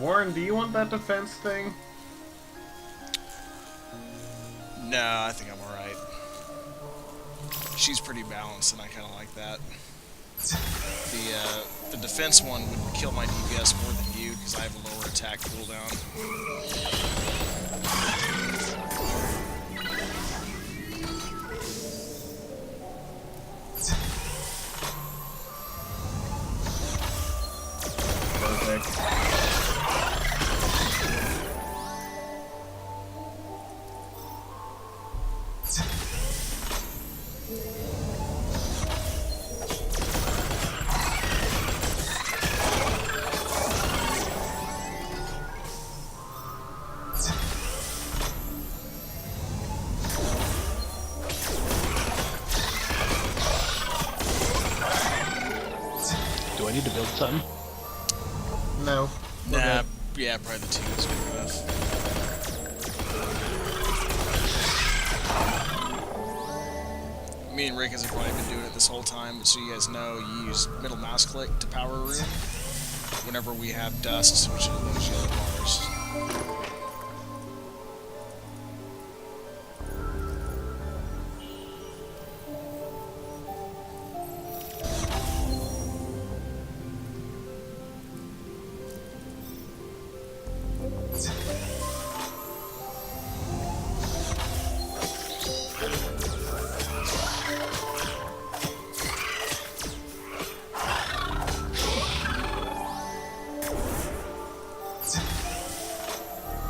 Warren, do you want that defense thing? No, I think I'm alright. She's pretty balanced, and I kind of like that. The defense one would kill my DPS more than you, because I have a lower attack cooldown. Perfect. Do I need to build something? No. Nah, yeah, probably the 2 is good enough. Me and Rick have probably been doing it this whole time, but so you guys know, you use middle mouse click to power a room whenever we have dusts, which are those yellow bars.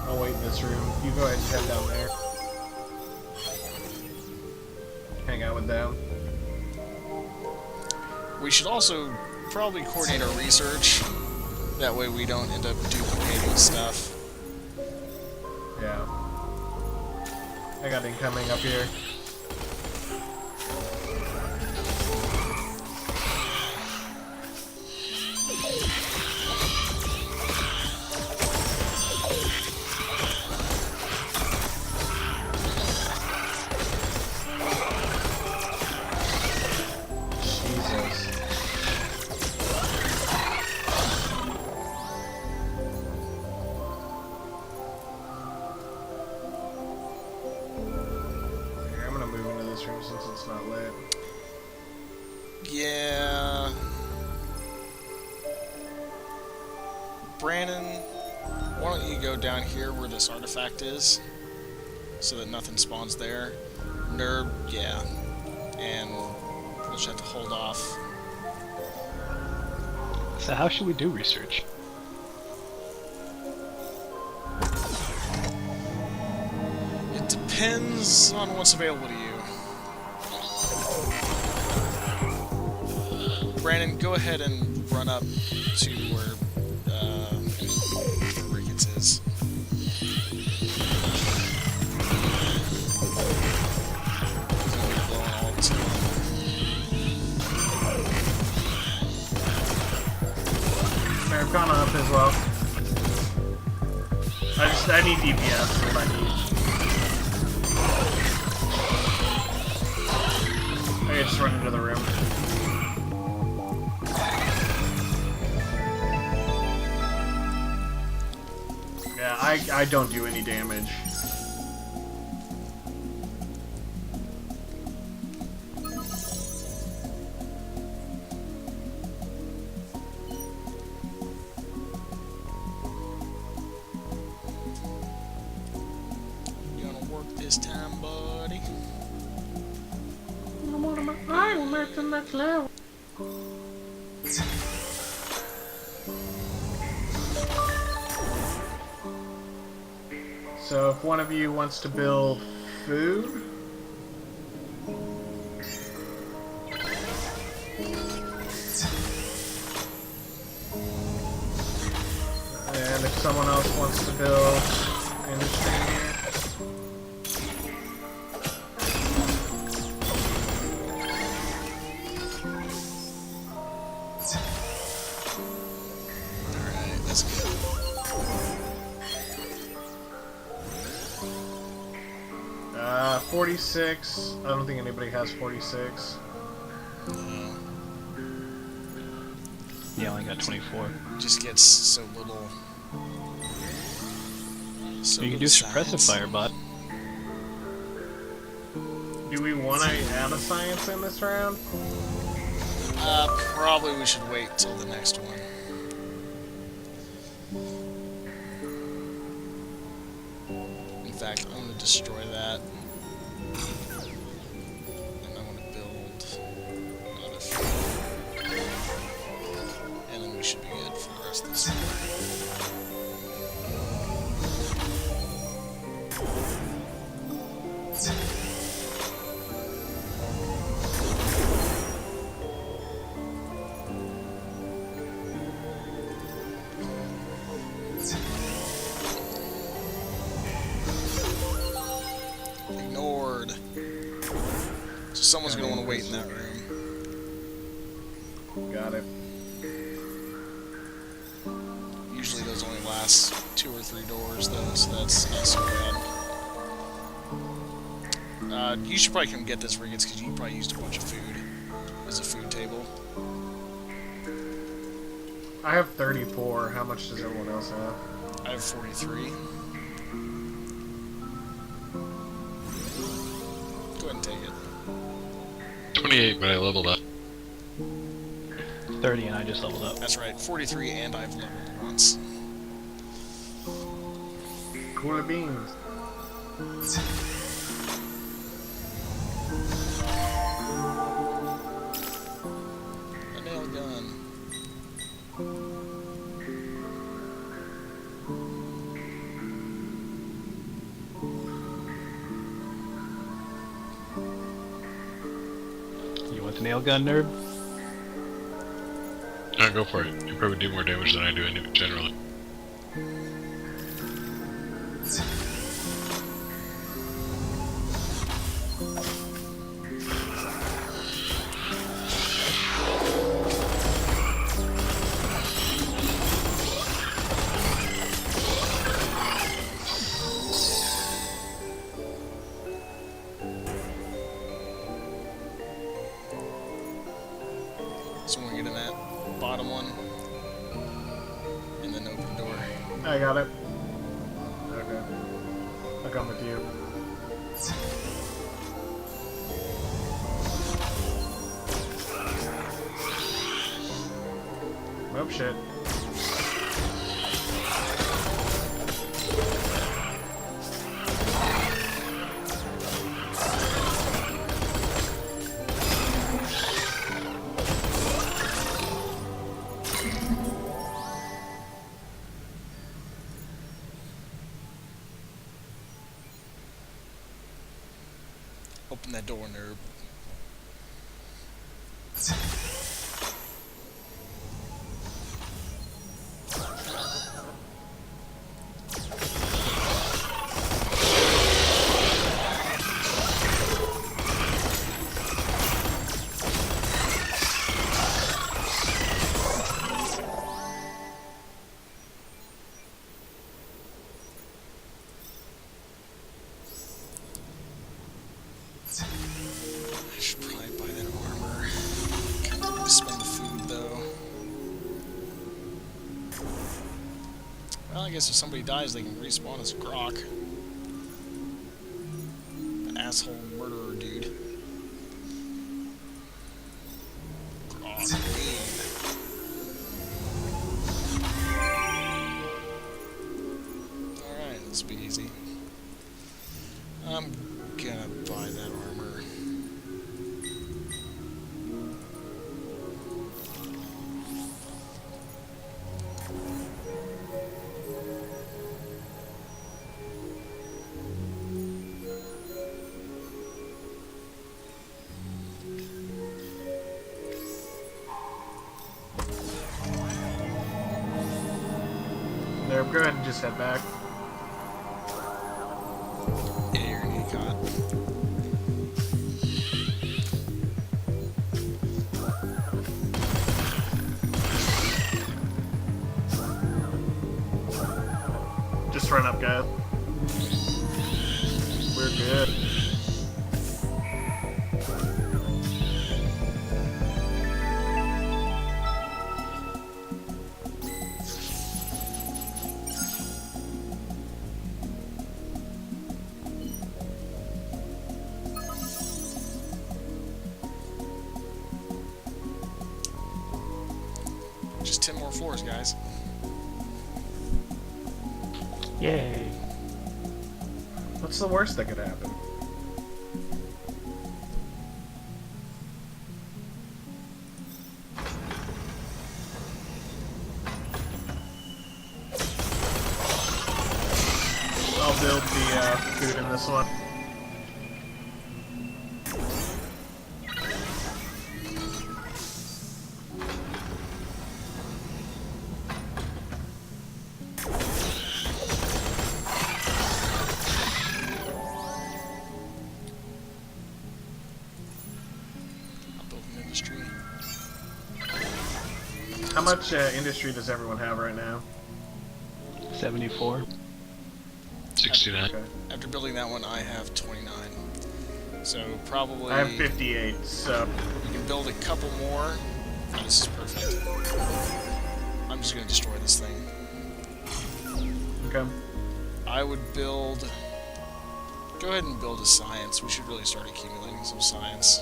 I'll wait in this room. You go ahead and head down there. Hang out with them. We should also probably coordinate our research. That way we don't end up duplicating stuff. Yeah. I got incoming up here. Since it's not lit. Yeah. Brandon, why don't you go down here where this artifact is, so that nothing spawns there. Nerd, yeah. And we'll just have to hold off. So how should we do research? It depends on what's available to you. Brandon, go ahead and run up to where Ricketts is. I've gone up as well. I need DPS if I need. I just run into the room. Yeah, I don't do any damage. You gonna work this time, buddy? I'm making that level. So if one of you wants to build food, and if someone else wants to build industry here. Alright, that's good. 46. I don't think anybody has 46. Yeah, I only got 24. Just gets so little So You can do suppressive firebot. Do we want to add a science in this round? Probably we should wait till the next one. In fact, I'm going to destroy that. And I'm going to build another few. And then we should be good for the rest of this one. Ignored. So someone's going to want to wait in that room. Got it. Usually those only last 2 or 3 doors, though, so that's not so bad. You should probably come get this, Riggins, because you probably used a bunch of food as a food table. I have 34. How much does everyone else have? I have 43. Go ahead and take it. 28, but I leveled up. 30 and I just leveled up. That's right, 43 and I've leveled once. Cooler beans. A nail gun. You want the nail gun, nerd? No, go for it. You probably do more damage than I do generally. So we're getting that bottom one. And then open door. I got it. Okay. I'll come with you. Oh shit. Open that door, nerd. I should probably buy that armor. Kind of need to spend the food, though. Well, I guess if somebody dies, they can respawn as Grok. An asshole murderer dude. Grok, mean. Alright, this will be easy. I'm gonna buy that armor. There, go ahead and just head back. Yeah, you're gonna get caught. Just run up, guys. We're good. Just 10 more floors, guys. Yay. What's the worst that could happen? I'll build the food in this one. I'll build an industry. How much industry does everyone have right now? 74. 69. Okay. After building that one, I have 29. So probably I have 58, so... we can build a couple more. Oh, this is perfect. I'm just gonna destroy this thing. Okay. I would build... Go ahead and build a science. We should really start accumulating some science.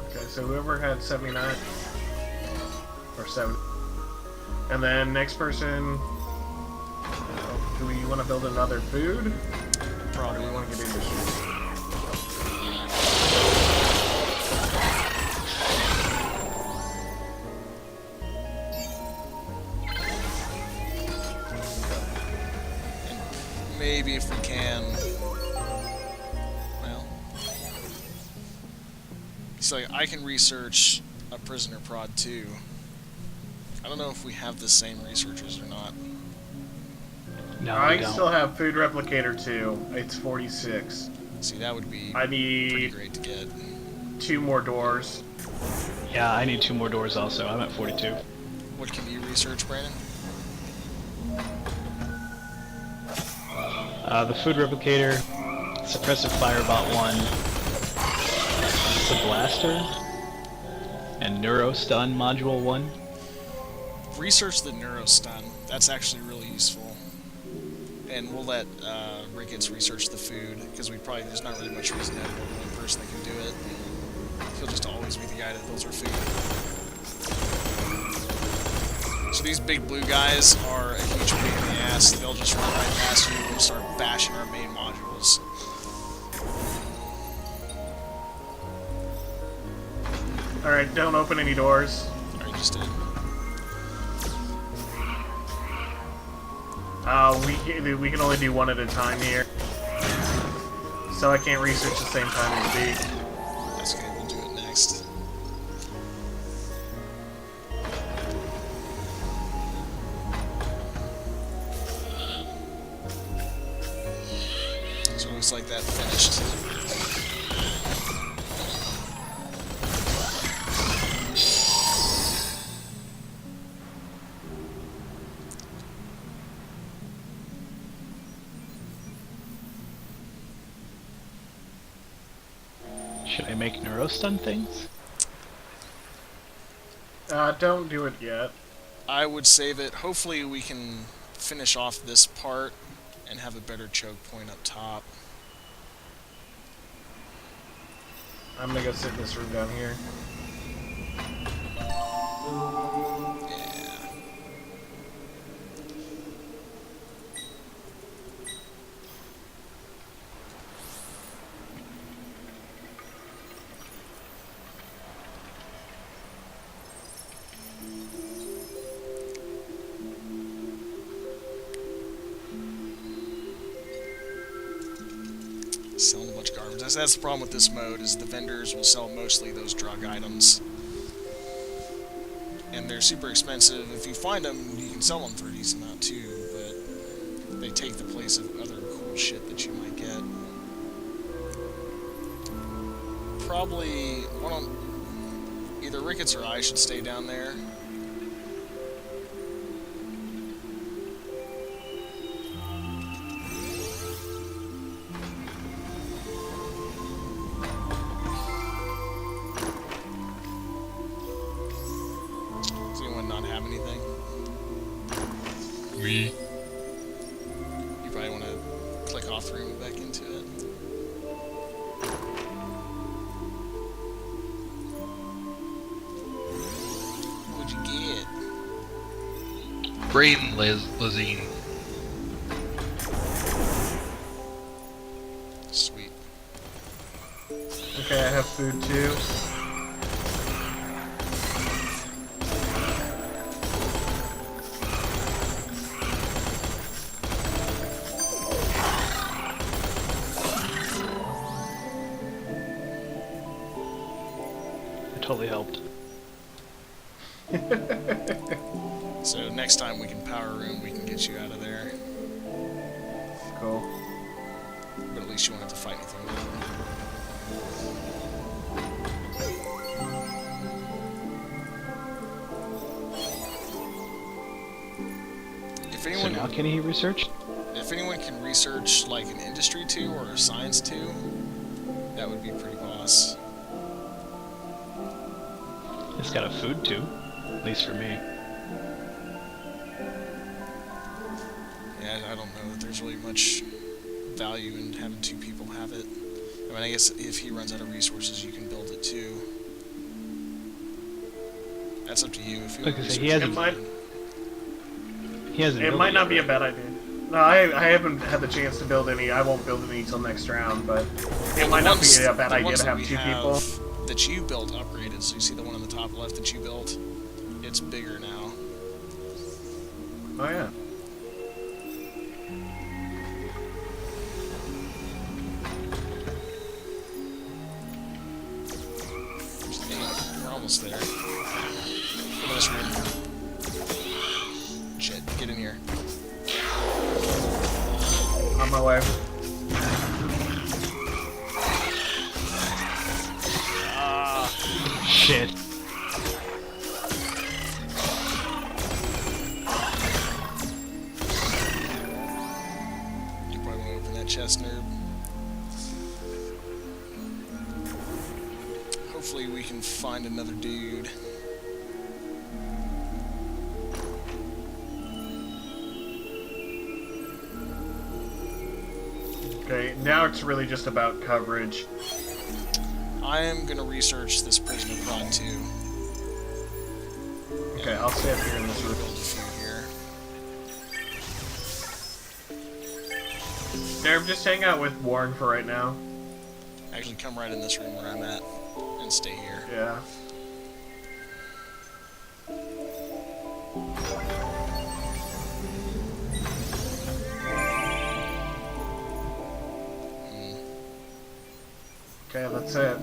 Okay, so whoever had 79... Or 7... And then next person... do we want to build another food? Or do Probably. we want to get industry? And maybe if we can... Well... So I can research a prisoner prod too. I don't know if we have the same researchers or not. No, I we don't. still have food replicator 2. It's 46. See, that would be I pretty need great to get. 2 more doors. Yeah, I need 2 more doors also. I'm at 42. What can you research, Brandon? The food replicator, suppressive firebot 1, the blaster, and neurostun module 1. Research the neurostun. That's actually really useful. And we'll let Ricketts research the food, because there's not really much reason to have more than one person that can do it. He'll just always be the guy that builds our food. So these big blue guys are a huge pain in the ass. They'll just run right past you and start bashing our main modules. Alright, don't open any doors. Alright, just did. We can only do one at a time here. So I can't research the same time as B. That's okay, we'll do it next. So it looks like that finished. Should I make neurostun things? Don't do it yet. I would save it. Hopefully we can finish off this part and have a better choke point up top. I'm gonna go sit in this room down here. Yeah. Selling a bunch of garbage. That's the problem with this mode, is the vendors will sell mostly those drug items. And they're super expensive. If you find them, you can sell them for a decent amount too, but they take the place of other cool shit that you might get. Probably either Ricketts or I should stay down there. Does anyone not have anything? We. You probably want to click off the room and back into it. What'd you get? shit. Brain lazine. Sweet. Okay, I have food too. It totally helped. So next time we can power room, we can get you out of there. Cool. But at least you won't have to fight anything now. If So anyone, now can he research? if anyone can research like an industry 2 or a science 2, that would be pretty boss. It's got a food too, at least for me. Yeah, I don't know that there's really much value in having 2 people have it. I mean, I guess if he runs out of resources, you can build it too. That's up to you. If you Like want I to say, research he hasn't It might not be a bad idea. No, I haven't had the chance to build any. I won't build any till next round, but it might not be a bad idea to have 2 people. That you built upgraded, so you see the one on the top left that you built? It's bigger now. Oh yeah. We're almost there. Come in this room. Shit, get in here. On my way. Shit. You probably want to open that chest, nerd. Hopefully we can find another dude. Okay, now it's really just about coverage. I am gonna research this prisoner prod too. Okay, I'll stay up here in this room. Build a few here. Nerve, just hang out with Warren for right now. Actually, come right in this room where I'm at and stay here. Yeah. Okay, that's it.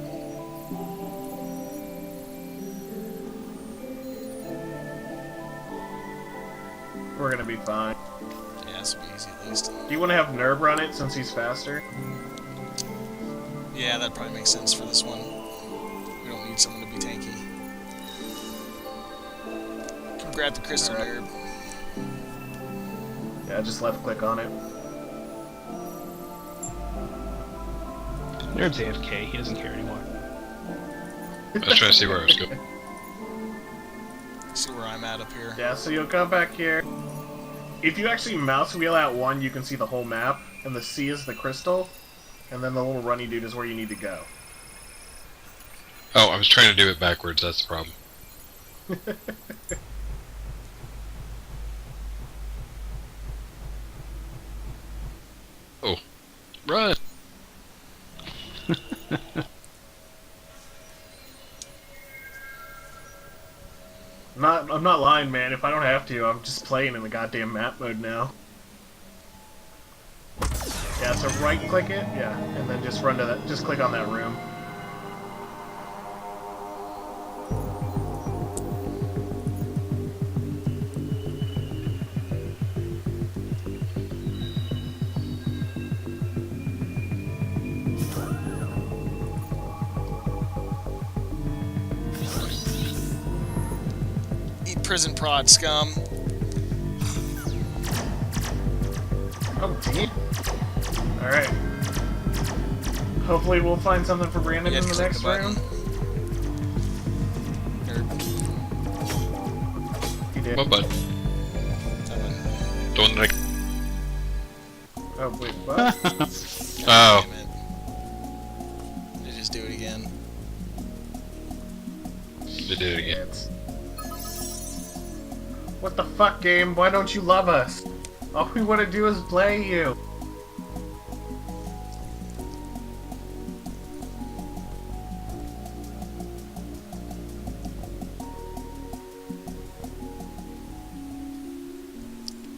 We're gonna be fine. Yeah, this will be easy at least. Do you want to have Nerve run it since he's faster? Yeah, that probably makes sense for this one. We don't need someone to be tanky. Come grab the crystal, Alright. nerd. Yeah, just left click on it. Nerd's AFK, he doesn't care anymore. I was trying to see where I was going. See where I'm at up here. Yeah, so you'll come back here. If you actually mouse wheel at 1, you can see the whole map, and the C is the crystal, and then the little runny dude is where you need to go. Oh, I was trying to do it backwards, that's the problem. Oh. Run! I'm not lying, man. If I don't have to, I'm just playing in the goddamn map mode now. Yeah, so right click it, yeah, and then just run to that. Just click on that room. Eat prison prod, scum. Oh, damn. Alright. Hopefully we'll find something for Brandon Yeah, in the click next the button. round. Nerd. He did. What button? That one. The one that Oh, wait, what? God Oh. damn it. Did just do it again. I did it again. It's- What the fuck, game? Why don't you love us? All we want to do is play you.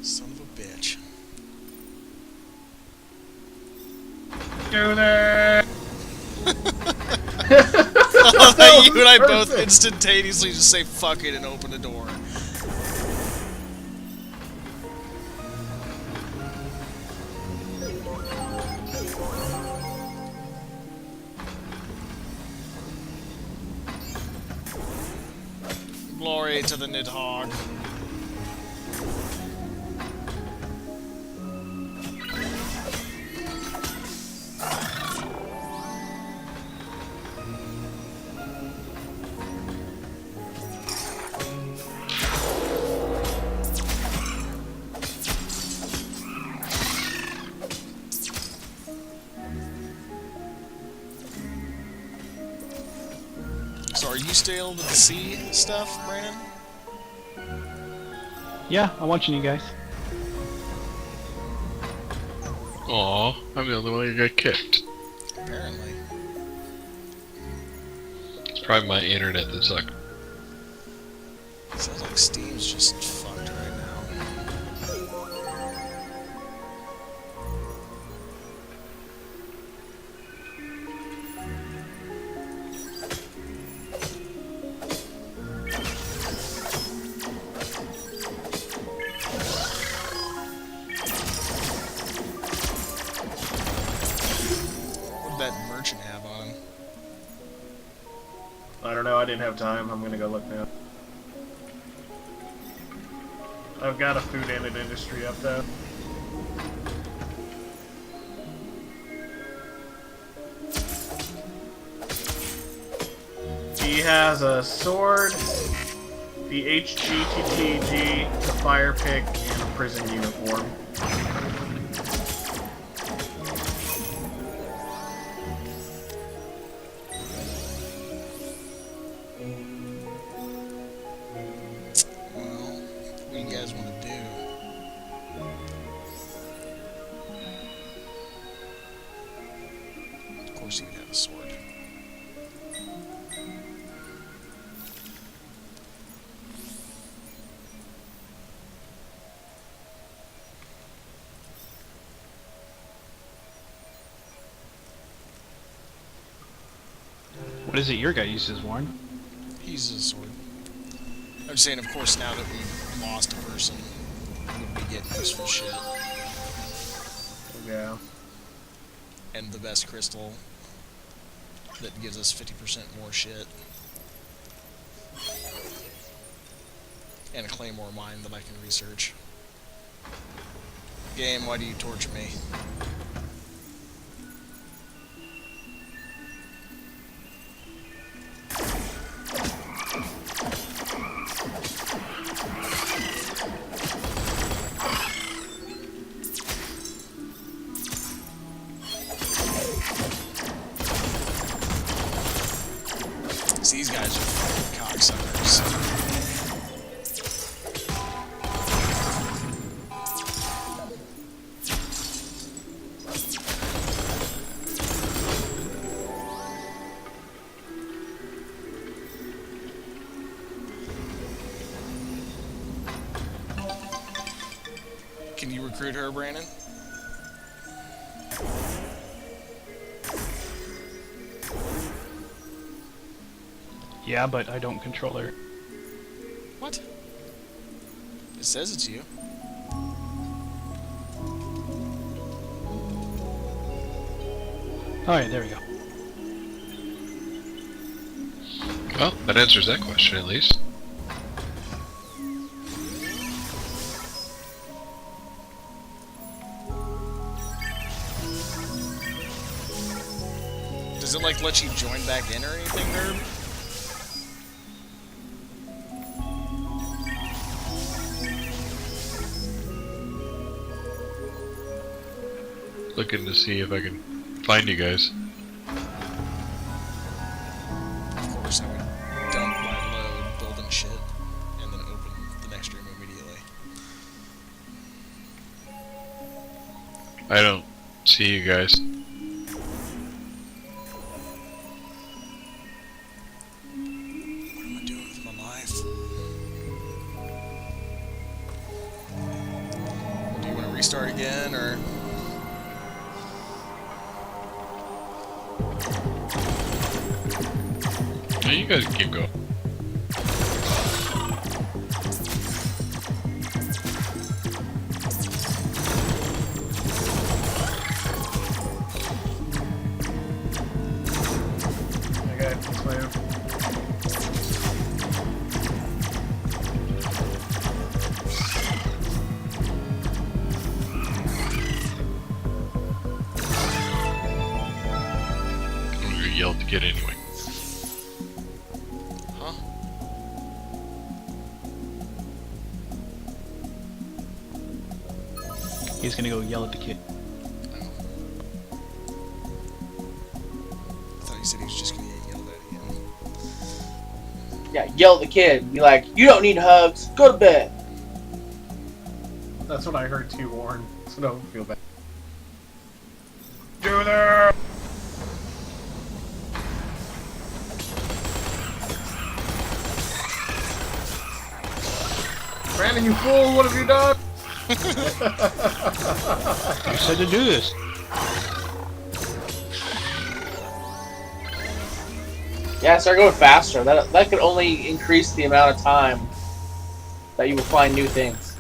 Son of a bitch. Do that. You and I both instantaneously just say fuck it and open the door. Glory to the Nidhogg. So are you still with the sea stuff, Brandon? Yeah, I'm watching you guys. Aw, I'm the only one who got kicked. Apparently. It's probably my internet that sucked. Sounds like Steam's just fucked right now. What did that merchant have on? I don't know, I didn't have time. I'm gonna go look now. I've got a food and an industry up though. He has a sword, the HGTTG, the fire pick, and a prison uniform. Well, what do you guys want to do? Of course he'd have a sword. What is it your guy uses, Warren? He uses a sword. I'm saying, of course, now that we've lost a person, would we get useful shit? Yeah. And the best crystal that gives us 50% more shit. And a claymore mine that I can research. Game, why do you torture me? These guys are fucking cocksuckers. Can you recruit her, Brandon? Yeah, but I don't control her. What? It says it's you. Alright, there we go. Well, that answers that question at least. Does it, like, let you join back in or anything, Herb? Looking to see if I can find you guys. Of course, I would dump my load, building shit, and then open the next stream immediately. I don't see you guys. What am I doing with my life? Do you want to restart again, or? No, you guys keep going. Okay, let's move. I'm gonna yell at the kid anyway. Huh? He's gonna go yell at the kid. I thought you said he was just gonna get yelled at again. Yeah, yell at the kid. Be like, you don't need hugs. Go to bed. That's what I heard too, Warren. So don't feel bad. Do there! Brandon, you fool! What have you done? You said to do this. Yeah, start going faster. That could only increase the amount of time that you will find new things.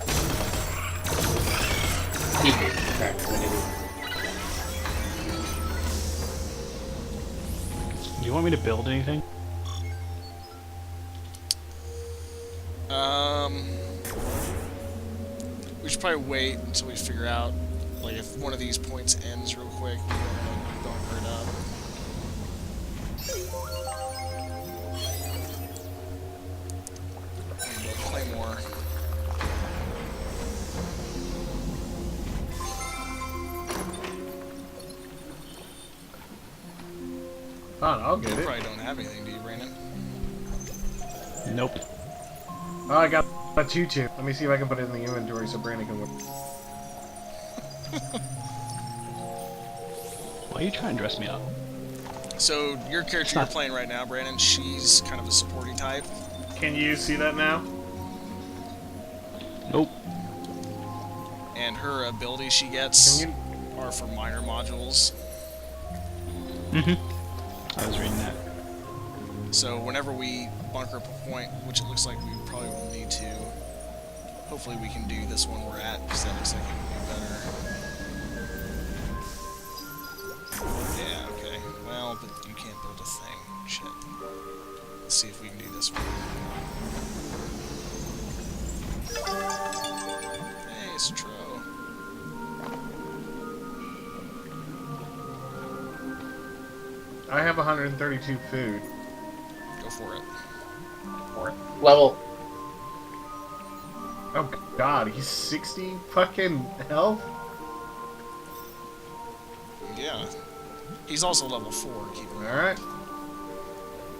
Do you want me to build anything? We should probably wait until we figure out, like, if one of these points ends real quick, we want to bunker it up. And we'll play more. Fine, I'll get You it. probably don't have anything, do you, Brandon? Nope. Oh, I got a choo-choo. Let me see if I can put it in the inventory so Brandon can win. Why are you trying to dress me up? So, your character you're playing right now, Brandon, she's kind of a supporty type. Can you see that now? Nope. And her abilities she gets Can you? are for minor modules. Mm-hmm. I was reading that. So whenever we bunker up a point, which it looks like we probably will need to, hopefully we can do this one we're at, because that looks like it would be better. Yeah, okay. Well, but you can't build a thing. Shit. Let's see if we can do this one. Hey, it's Tro. I have 132 food. Go for it. Level. Oh god, he's 60 fucking health? Yeah. He's also level 4, keep in mind. Alright.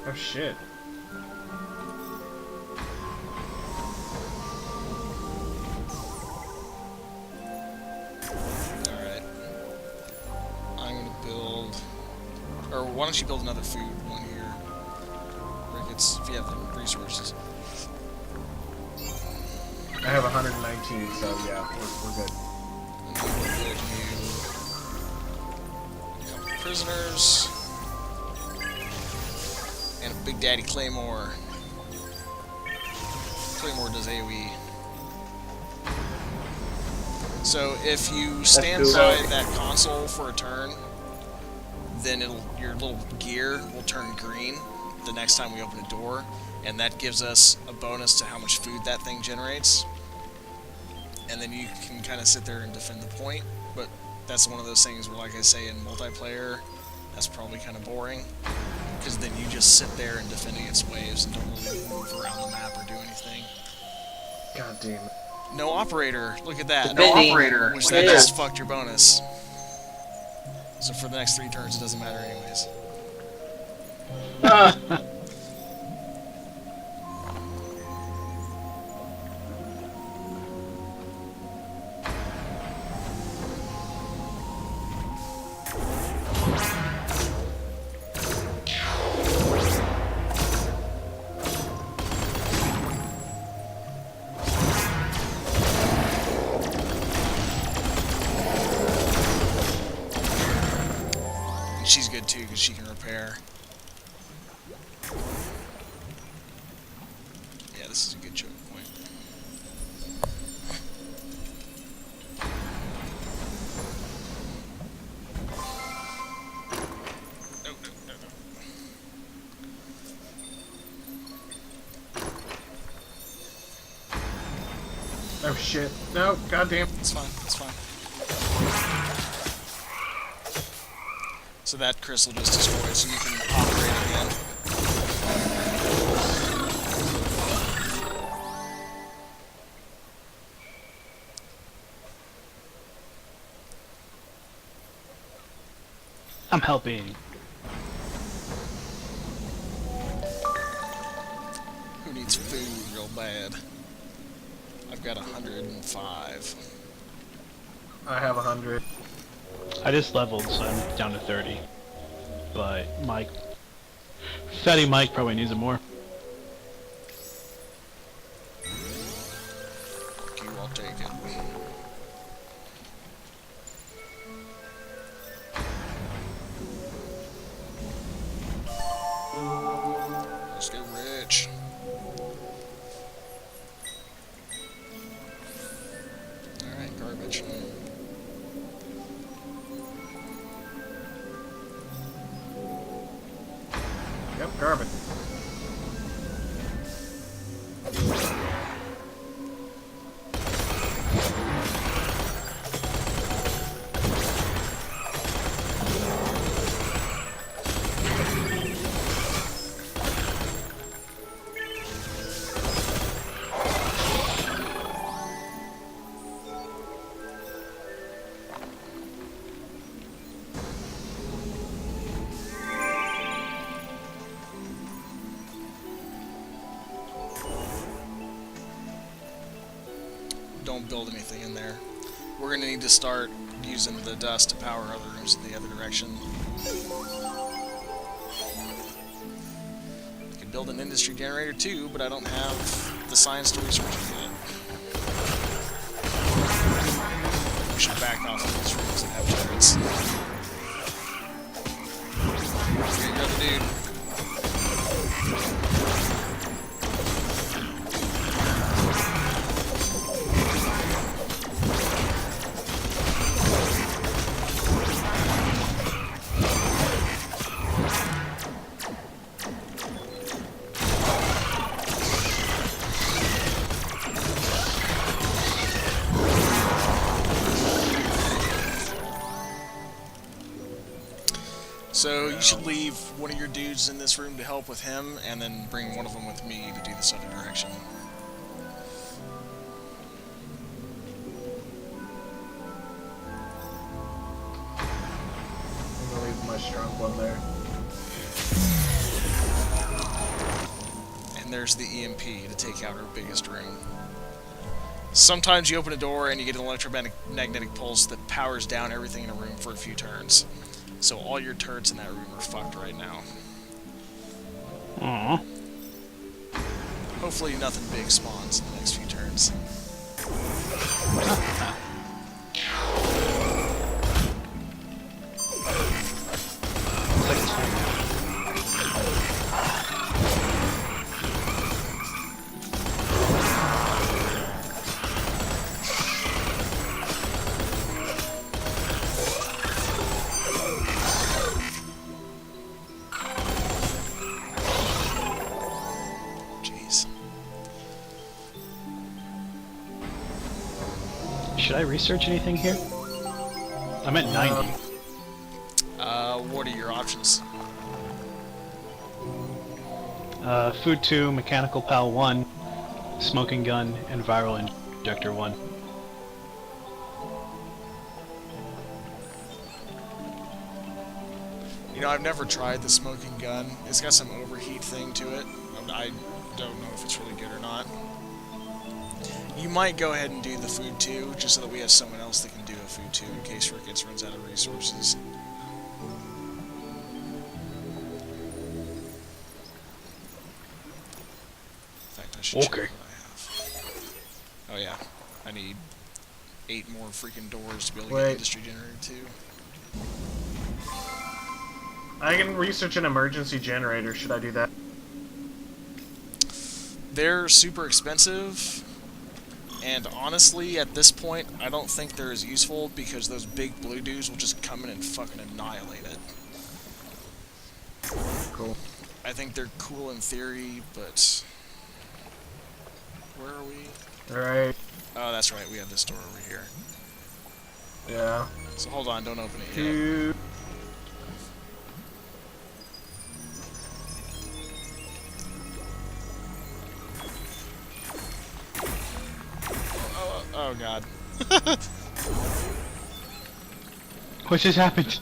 Oh shit. Alright. I'm gonna build... Or why don't you build another food one here? Ricketts, if you have the resources. I have 119, so yeah, we're good. And then we'll build you a couple prisoners. And a Big Daddy Claymore. Claymore does AoE. So if you stand cool. by that console for a turn, then your little gear will turn green the next time we open a door, and that gives us a bonus to how much food that thing generates. And then you can kind of sit there and defend the point, but that's one of those things where, like I say, in multiplayer, that's probably kind of boring, because then you just sit there and defend against waves and don't really move around the map or do anything. God damn it. No operator, look at that. Defending. Which that Yeah. just fucked your bonus. So for the next 3 turns, it doesn't matter anyways. she's good too because she can repair. Yeah, this is a good choke point. No, no, no, no. Oh shit. No, goddamn. It's fine, it's fine. So that crystal just destroyed, so you can operate again. I'm helping. Who needs food real bad? I've got 105. I have 100. I just leveled, so I'm down to 30. But Mike, Fatty Mike probably needs it more. Thank you, I'll take it. Let's get rich. Alright, garbage. Yep, garbage. Don't build anything in there. We're gonna need to start using the dust to power other rooms in the other direction. I could build an industry generator too, but I don't have the science to research it yet. We should back off of these rooms and have turrets. Here you go, the dude. So you should leave one of your dudes in this room to help with him, and then bring one of them with me to do this other direction. I'm gonna leave my strong one there. And there's the EMP to take out our biggest room. Sometimes you open a door and you get an electromagnetic pulse that powers down everything in a room for a few turns. So all your turrets in that room are fucked right now. Aww. Hopefully nothing big spawns in the next few turns. Looks like it's fine now. Jeez. Should I research anything here? I'm at 90. What are your options? Food 2, Mechanical Pal 1, Smoking Gun, and Viral Injector 1. You know, I've never tried the smoking gun. It's got some overheat thing to it. I don't know if it's really good or not. You might go ahead and do the food too, just so that we have someone else that can do a food too in case Ricketts runs out of resources. In fact, I should check Okay. what I have. Oh yeah, I need 8 more freaking doors to be able to Wait. get industry generator too. I can research an emergency generator. Should I do that? They're super expensive, and honestly, at this point, I don't think they're as useful because those big blue dudes will just come in and fucking annihilate it. Cool. I think they're cool in theory, but... Where are we? Alright. Oh, that's right, we have this door over here. Yeah. So hold on, don't open it yet. Two. Oh god. What just happened?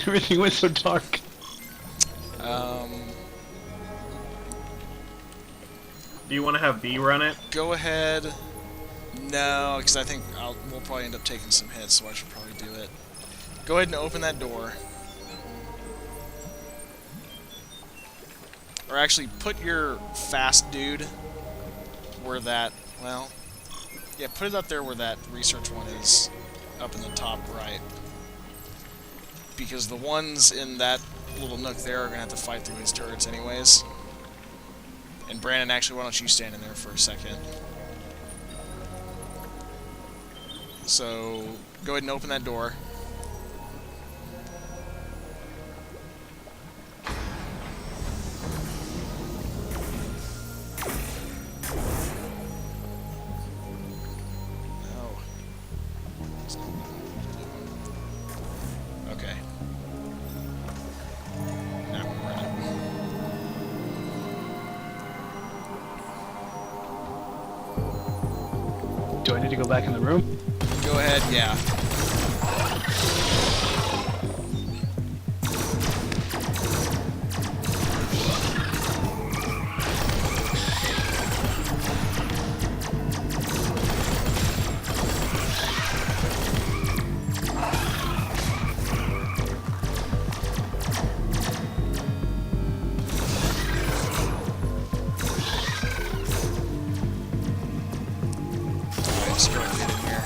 Everything went so dark. Do you want to have B run it? Go ahead. No, because I think we'll probably end up taking some hits, so I should probably do it. Go ahead and open that door. Or actually, put your fast dude where that, well, yeah, put it up there where that research one is, up in the top right. Because the ones in that little nook there are going to have to fight through his turrets anyways. And Brandon, actually, why don't you stand in there for a second? So, go ahead and open that door. No. It's not what I wanted to do. Okay. Now we're in it. Do I need to go back in the room? Go ahead, yeah. Just go ahead and get in here.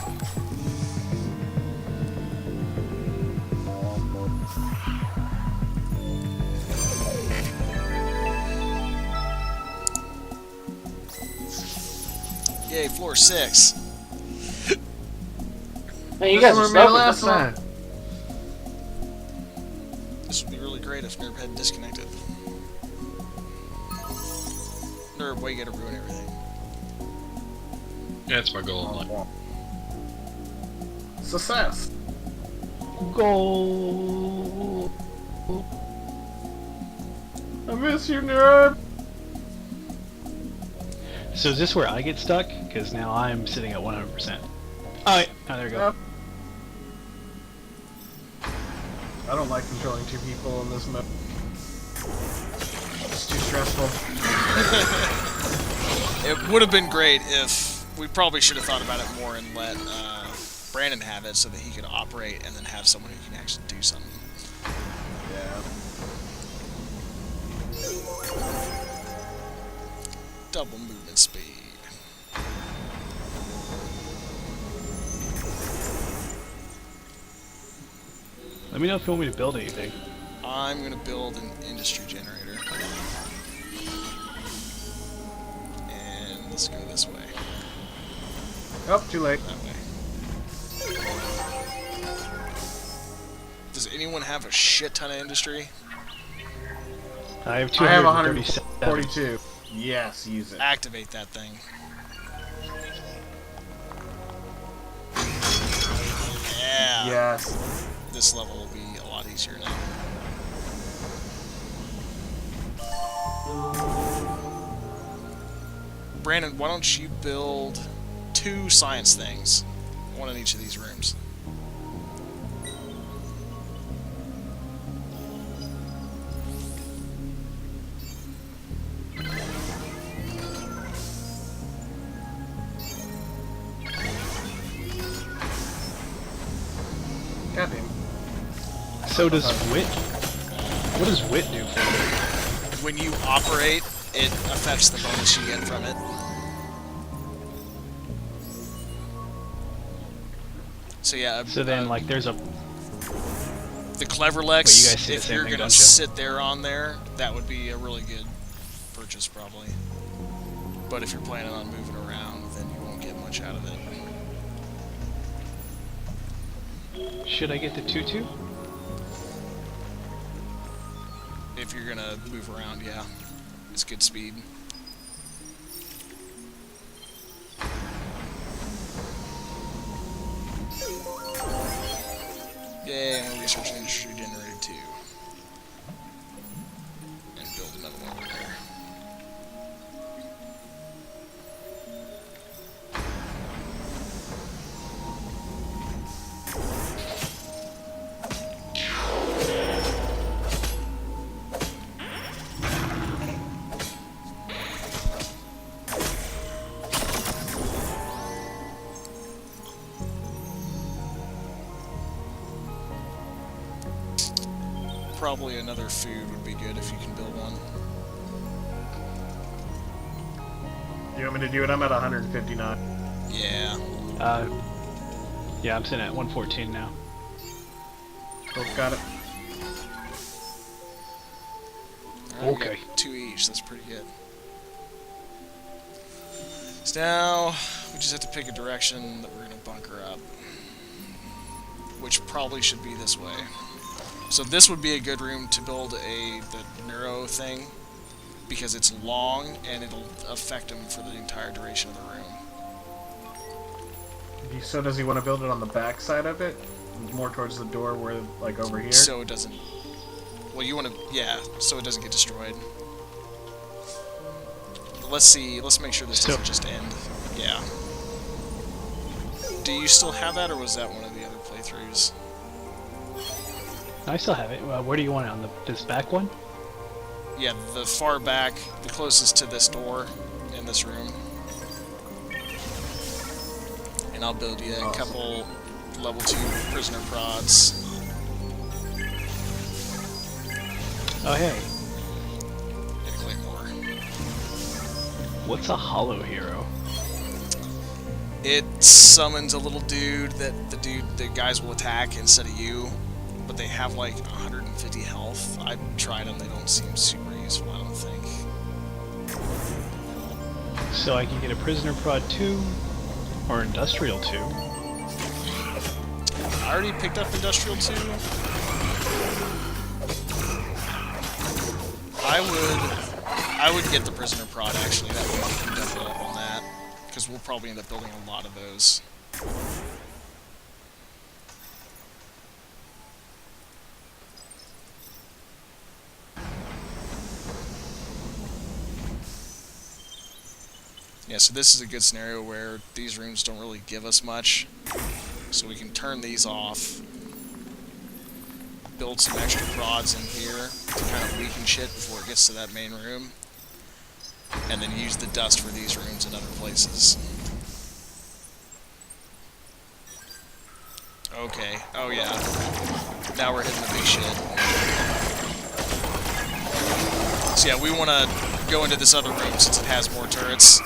Yay, floor 6. Man, you guys are Remember stubborn last this time. time? This would be really great if Nerb hadn't disconnected. Nerb, why you gotta ruin everything? That's my goal in life. Success. Go. I miss you, nerd. So is this where I get stuck? Because now I'm sitting at 100%. Oh, there we go. I don't like controlling two people in this mode. It's too stressful. It would have been great if we probably should have thought about it more and let Brandon have it so that he could operate and then have someone who can actually do something. Yeah. Double movement speed. Let me know if you want me to build anything. I'm going to build an industry generator. And let's go this way. Oh, too late. That way. Does anyone have a shit ton of industry? I have I have 237. 142. Yes, use it. Activate that thing. Yeah. Yes. This level will be a lot easier now. Brandon, why don't you build 2 science things? One in each of these rooms. Goddamn. So does wit? What does wit do for me? When you operate, it affects the bonus you get from it. So yeah. So then, like, there's a... the Clever Lex, Wait, you guys see the if same you're thing, gonna don't you? sit there on there, that would be a really good purchase probably. But if you're planning on moving around, then you won't get much out of it. Should I get the 2-2? If you're gonna move around, yeah. It's good speed. Yay, I'm research industry generated 2. And build another one over there. Probably another food would be good if you can build one. You want me to do it? I'm at 159. Yeah. Yeah, I'm sitting at 114 now. Both got it. Alright, we Okay. got 2 each, that's pretty good. So now, we just have to pick a direction that we're going to bunker up. Which probably should be this way. So this would be a good room to build the neuro thing, because it's long and it'll affect him for the entire duration of the room. So does he want to build it on the back side of it? More towards the door where, like, over here? So it doesn't... Well, you want to... Yeah, so it doesn't get destroyed. Let's see, let's make sure this doesn't just end. Yeah. Do you still have that, or was that one of the other playthroughs? I still have it. Where do you want it? On this back one? Yeah, the far back, the closest to this door in this room. And I'll build you a couple level 2 prisoner prods. Oh, hey. And a claymore. What's a hollow hero? It summons a little dude that the guys will attack instead of you, but they have like 150 health. I've tried them; they don't seem super useful. I don't think. So I can get a prisoner prod 2 or industrial 2. I already picked up industrial 2. I would get the prisoner prod actually. That way we can double up on that, because we'll probably end up building a lot of those. Yeah, so this is a good scenario where these rooms don't really give us much. So we can turn these off, build some extra prods in here to kind of weaken shit before it gets to that main room, and then use the dust for these rooms in other places. Okay, oh yeah. Now we're hitting the big shit. So yeah, we want to go into this other room since it has more turrets,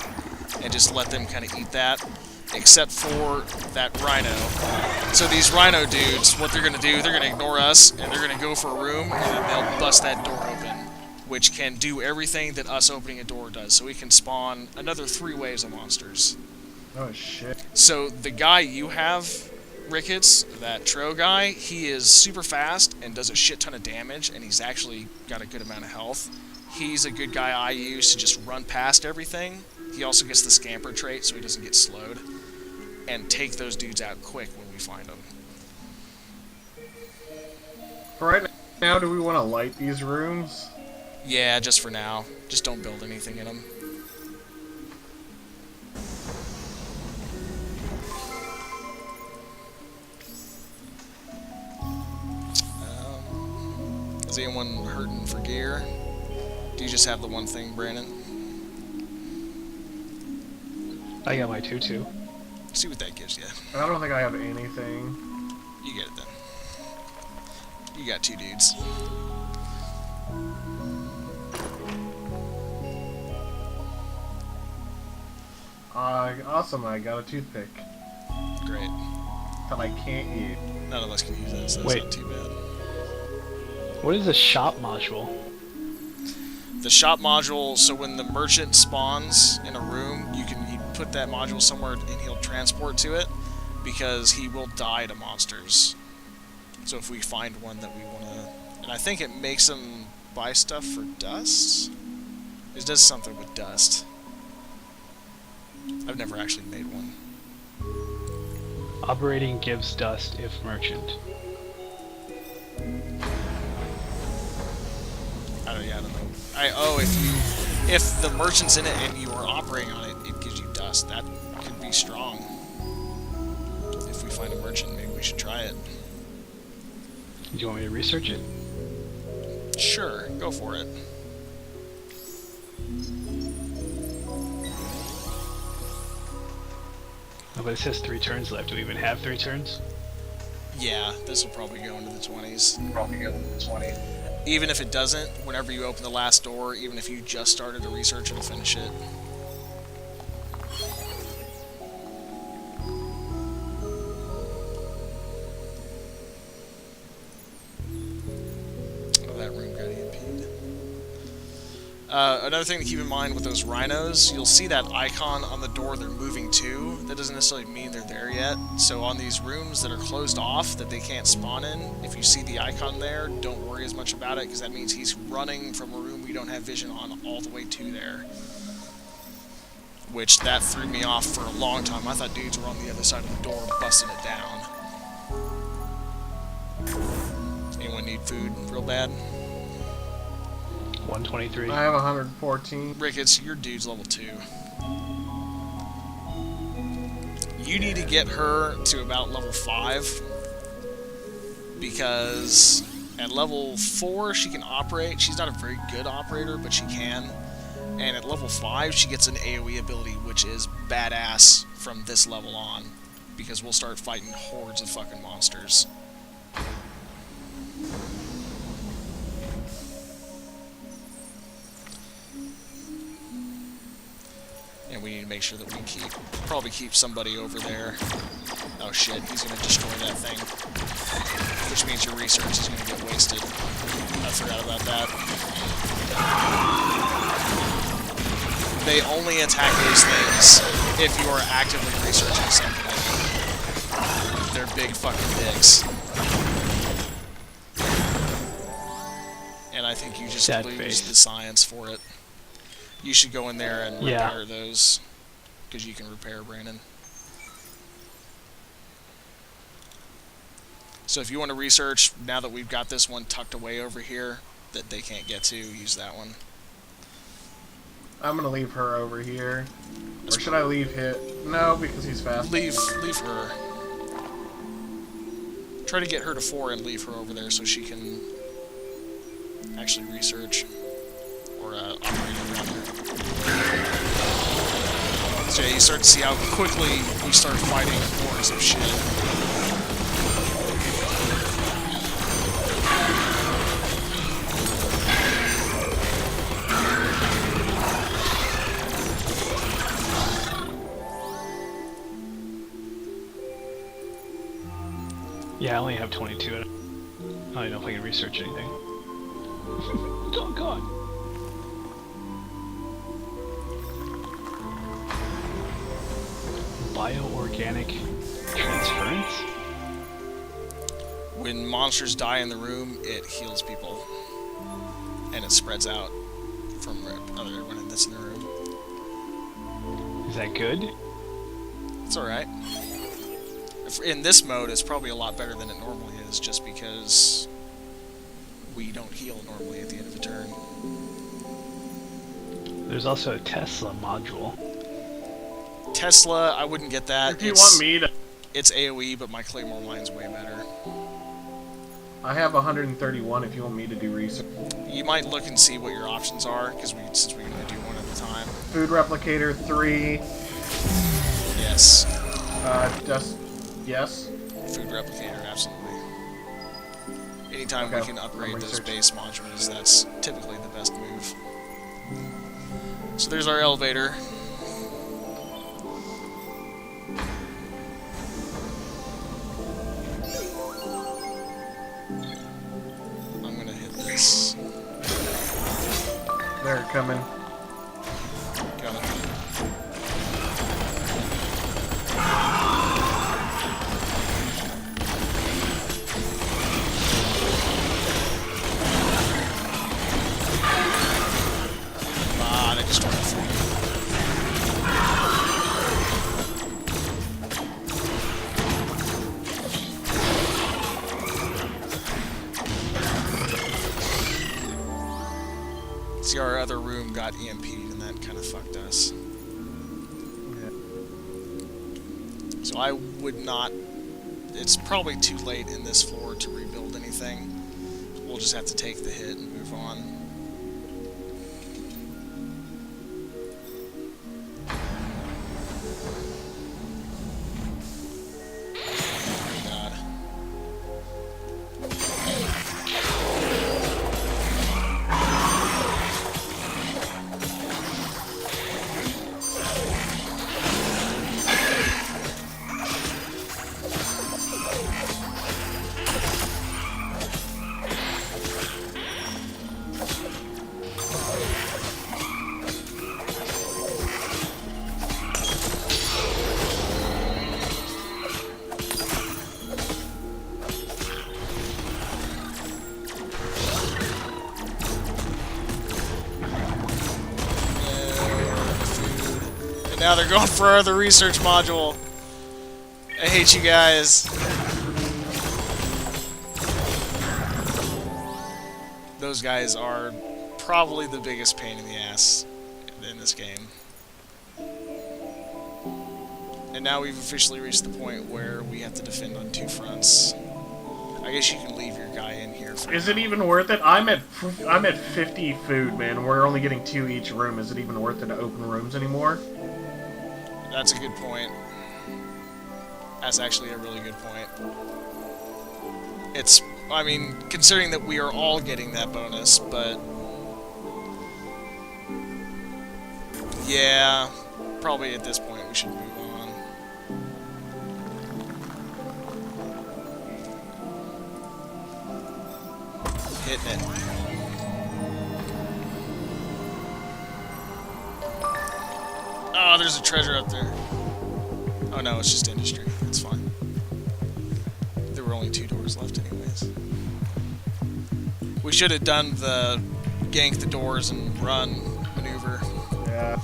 and just let them kind of eat that, except for that rhino. So these rhino dudes, what they're going to do, they're going to ignore us, and they're going to go for a room, and then they'll bust that door open, which can do everything that us opening a door does. So we can spawn another 3 waves of monsters. Oh, shit. So the guy you have, Ricketts, that Tro guy, he is super fast and does a shit ton of damage, and he's actually got a good amount of health. He's a good guy I use to just run past everything. He also gets the scamper trait, so he doesn't get slowed. And take those dudes out quick when we find them. For right now, do we want to light these rooms? Yeah, just for now. Just don't build anything in them. Is anyone hurting for gear? Do you just have the one thing, Brandon? I got my 2-2. See what that gives you. I don't think I have anything. You get it then. You got 2 dudes. Awesome, I got a toothpick. Great. that I can't use. None of us can use that, so that's Wait. not too bad. What is a shop module? The shop module, so when the merchant spawns in a room, you put that module somewhere and he'll transport to it, because he will die to monsters. So if we find one that we want to... And I think it makes him buy stuff for dust? It does something with dust. I've never actually made one. Operating gives dust if merchant. I don't know. If the merchant's in it and you are operating on it, it gives you dust. That could be strong. If we find a merchant, maybe we should try it. Do you want me to research it? Sure, go for it. Oh, but it says 3 turns left. Do we even have 3 turns? Yeah, this will probably go into the 20s. Even if it doesn't, whenever you open the last door, even if you just started a research, it'll finish it. Oh, that room got EMP'd. Another thing to keep in mind with those rhinos, you'll see that icon on the door they're moving to. That doesn't necessarily mean they're there yet. So on these rooms that are closed off, that they can't spawn in, if you see the icon there, don't worry as much about it, because that means he's running from a room we don't have vision on all the way to there. Which, that threw me off for a long time. I thought dudes were on the other side of the door busting it down. Anyone need food real bad? 123. I have 114. Ricketts, your dude's level 2. You need to get her to about level 5, because at level 4 she can operate. She's not a very good operator, but she can. And at level 5 she gets an AoE ability, which is badass from this level on, because we'll start fighting hordes of fucking monsters. And we need to make sure that we probably keep somebody over there. Oh shit, he's gonna destroy that thing. Which means your research is gonna get wasted. I forgot about that. They only attack those things if you are actively researching something. They're big fucking dicks. And I think you just Sad lose face. the science for it. You should go in there and repair those, because you can repair, Brandon. So if you want to research, now that we've got this one tucked away over here that they can't get to, use that one. I'm gonna leave her over here. Or should I leave him? No, because he's fast. Leave her. Try to get her to 4 and leave her over there so she can actually research. Or operate around there. So yeah, you start to see how quickly we start fighting hordes of shit. Yeah, I only have 22. I don't even know if I can research anything. Oh god. Bioorganic transference? When monsters die in the room, it heals people. And it spreads out from everyone that's in the room. Is that good? It's alright. In this mode, it's probably a lot better than it normally is, just because we don't heal normally at the end of a turn. There's also a Tesla module. Tesla, I wouldn't get that. If you want me to... It's AoE, but my Claymore line's way better. I have 131 if you want me to do research. You might look and see what your options are, because since we're going to do one at a time. Food replicator 3. Yes. Just... Yes. Food replicator, absolutely. Anytime we Okay, can upgrade I'm those researching. base modules, that's typically the best move. So there's our elevator. coming. Got it. Ah, they destroyed the food. See, our other room got EMP'd, and that kind of fucked us. So I would not... It's probably too late in this floor to rebuild anything. We'll just have to take the hit and move on. God. And now they're going for the research module. I hate you guys. Those guys are probably the biggest pain in the ass in this game. And now we've officially reached the point where we have to defend on two fronts. I guess you can leave your guy in here for Is it even worth it? I'm at 50 food, man. We're only getting 2 each room. Is it even worth it to open rooms anymore? That's a good point. That's actually a really good point. It's, I mean, considering that we are all getting that bonus, but... Yeah, probably at this point we should move on. Hitting it. Oh, there's a treasure up there. Oh no, it's just industry. It's fine. There were only 2 doors left anyways. We should have done the gank the doors and run maneuver. Yeah.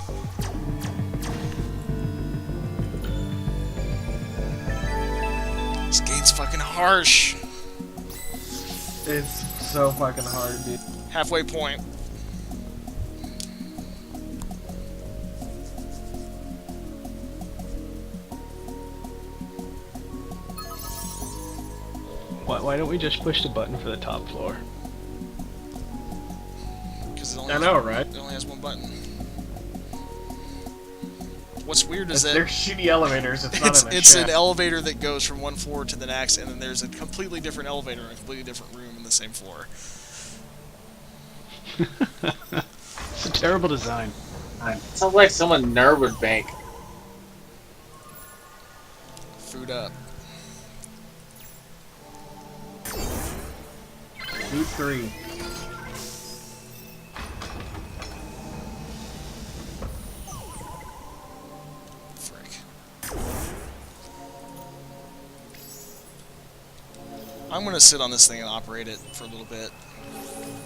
This game's fucking harsh. It's so fucking hard, dude. Halfway point. Why don't we just push the button for the top floor? Because I know, right? It only has one button. What's weird is that They're shitty elevators. It's not in a it's shaft. an elevator that goes from one floor to the next, and then there's a completely different elevator in a completely different room in the same floor. It's a terrible design. Sounds like someone nerd would bank. Food up. Food 3. Frick. I'm gonna sit on this thing and operate it for a little bit.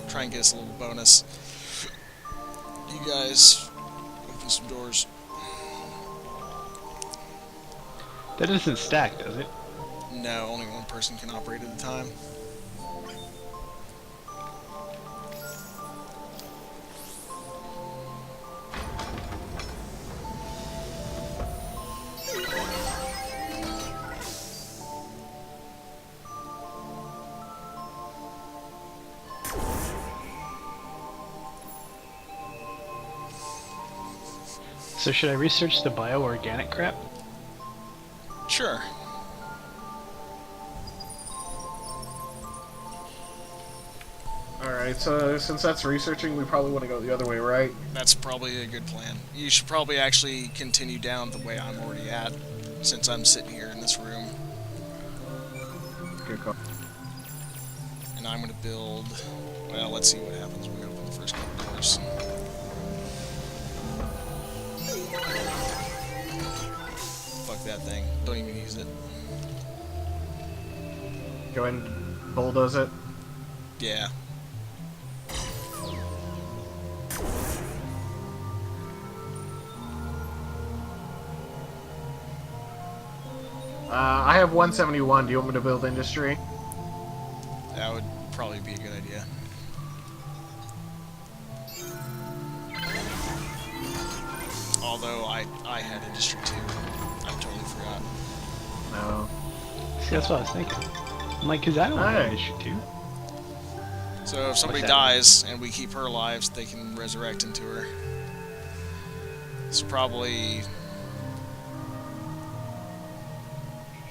Try and get us a little bonus. You guys open some doors. That doesn't stack, does it? No, only one person can operate at a time. So should I research the bioorganic crap? Sure. Alright, so since that's researching, we probably want to go the other way, right? That's probably a good plan. You should probably actually continue down the way I'm already at, since I'm sitting here in this room. Good call. And I'm going to build... Well, let's see what happens when we open the first couple doors. anything. Don't even use it. Go ahead and bulldoze it. Yeah. I have 171. Do you want me to build industry? That would probably be a good idea. Although I had industry too. I totally forgot. No. See, that's what I was thinking. I'm like, cause I don't have Hey. issue too. So if somebody What's that? dies and we keep her alive, they can resurrect into her. So probably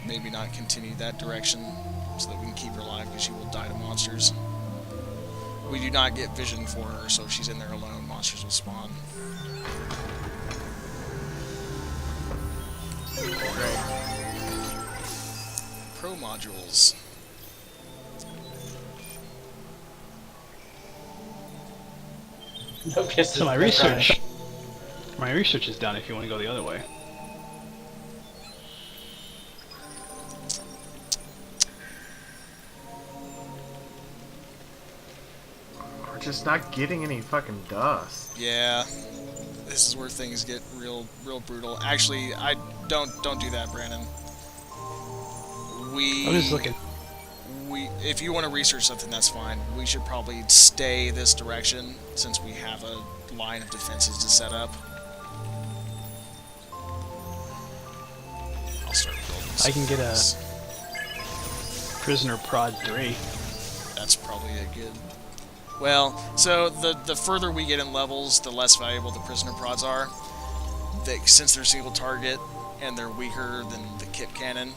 maybe not continue that direction so that we can keep her alive because she will die to monsters. We do not get vision for her, so if she's in there alone, monsters will spawn. Great. Pro modules. No kisses. So my no research is done if you want to go the other way. We're just not getting any fucking dust. Yeah, this is where things get real brutal. Actually, I don't do that, Brandon. I'm just looking. If you want to research something, that's fine. We should probably stay this direction since we have a line of defenses to set up. I'll start building. I can get a some- prisoner prod 3. That's probably a good. Well, so the further we get in levels, the less valuable the prisoner prods are. Since they're single target and they're weaker than the kit cannon,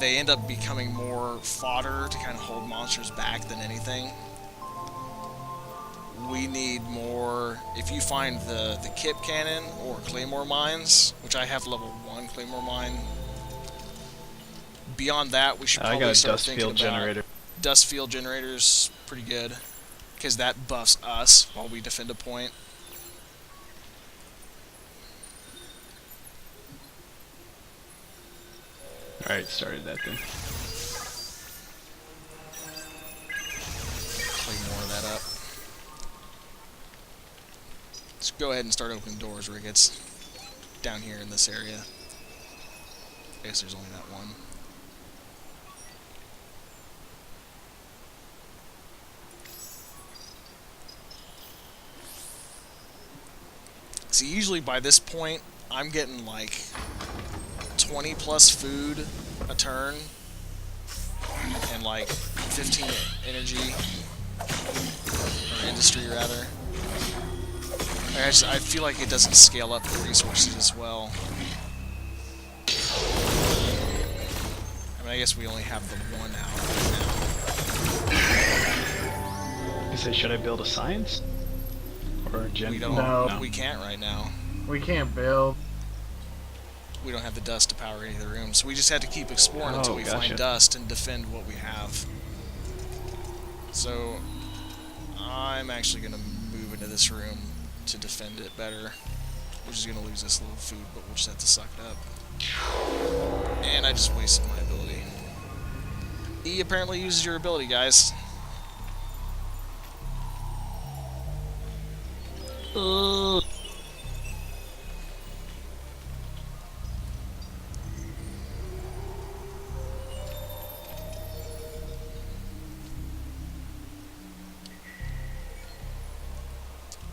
they end up becoming more fodder to kind of hold monsters back than anything. We need more. If you find the kit cannon or claymore mines, which I have level 1 claymore mine. Beyond that, we should I probably got a start dust thinking field about generator. dust field generators. Pretty good, because that buffs us while we defend a point. Alright, started that then. Play more of that up. Let's go ahead and start opening doors, Ricketts. Down here in this area. I guess there's only that one. See, usually by this point, I'm getting like 20 plus food a turn and like 15 energy, or industry rather. I feel like it doesn't scale up the resources as well. I mean, I guess we only have the one out right You said, should I build a science? Or a now. gen? We don't. No. We can't right now. We can't build. We don't have the dust to power any of the rooms, so we just have to keep exploring until Oh, we gotcha. find dust and defend what we have. So, I'm actually going to move into this room to defend it better. We're just going to lose this little food, but we'll just have to suck it up. And I just wasted my ability. E apparently uses your ability, guys.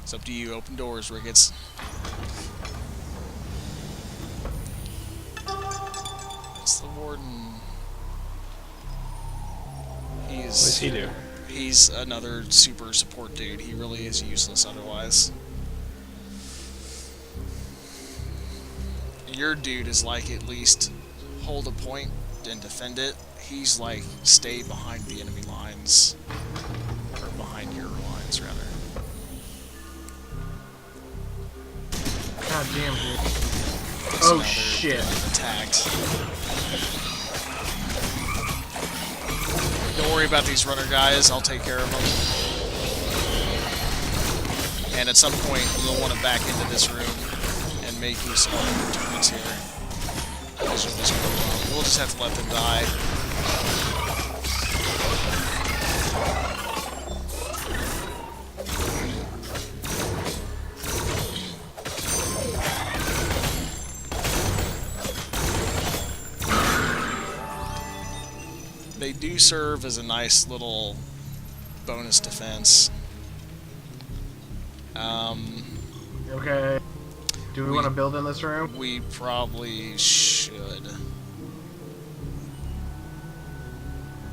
It's up to you. Open doors, Ricketts. It's the warden. What does he do? He's another super support dude. He really is useless otherwise. Your dude is like at least hold a point and defend it. He's like stay behind the enemy lines. Or behind your lines, rather. God damn, dude. So Oh, now shit. they're attacked. Don't worry about these runner guys. I'll take care of them. And at some point, we'll want to back into this room and make use of our turns here. otherwise you'll just we'll just have to let them die. They do serve as a nice little bonus defense. Okay. Do we want to build in this room? We probably should.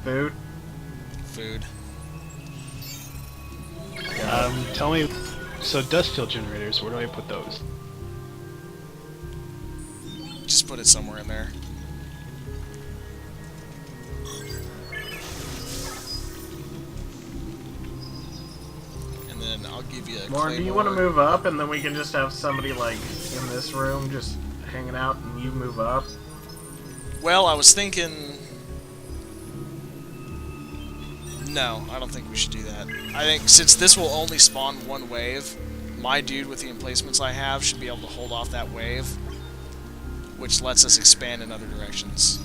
Food? Food. Tell me, so dust field generators, where do I put those? Just put it somewhere in there. And then I'll give you a Lauren, do you want to move up and then we can just have somebody like in this room just hanging out and you move up? Well, I was thinking... No, I don't think we should do that. I think since this will only spawn one wave, my dude with the emplacements I have should be able to hold off that wave, which lets us expand in other directions.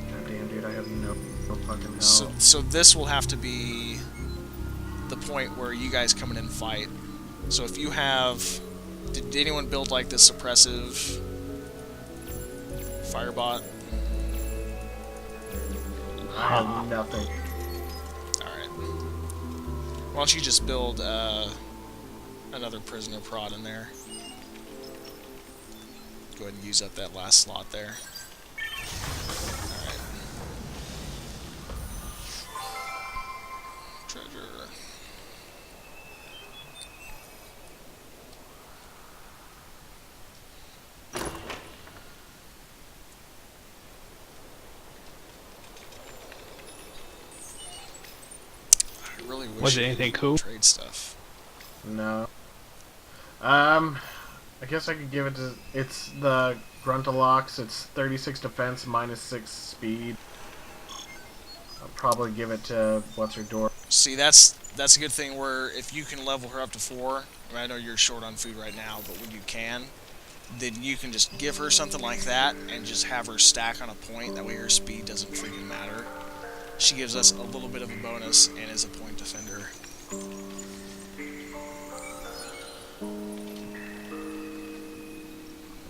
God damn, dude, I have no fucking help. So this will have to be the point where you guys come in and fight. So if you have... Did anyone build like this suppressive firebot? I have nothing. Alright. Why don't you just build another prisoner prod in there? Go ahead and use up that last slot there. Alright. Treasure. I really wish Was it we anything could cool? trade stuff. No. I guess I could give it to... It's the Gruntalox. It's 36 defense, minus 6 speed. I'll probably give it to... What's her door? See, that's a good thing where if you can level her up to 4, I know you're short on food right now, but when you can, then you can just give her something like that and just have her stack on a point. That way her speed doesn't freaking matter. She gives us a little bit of a bonus and is a point defender.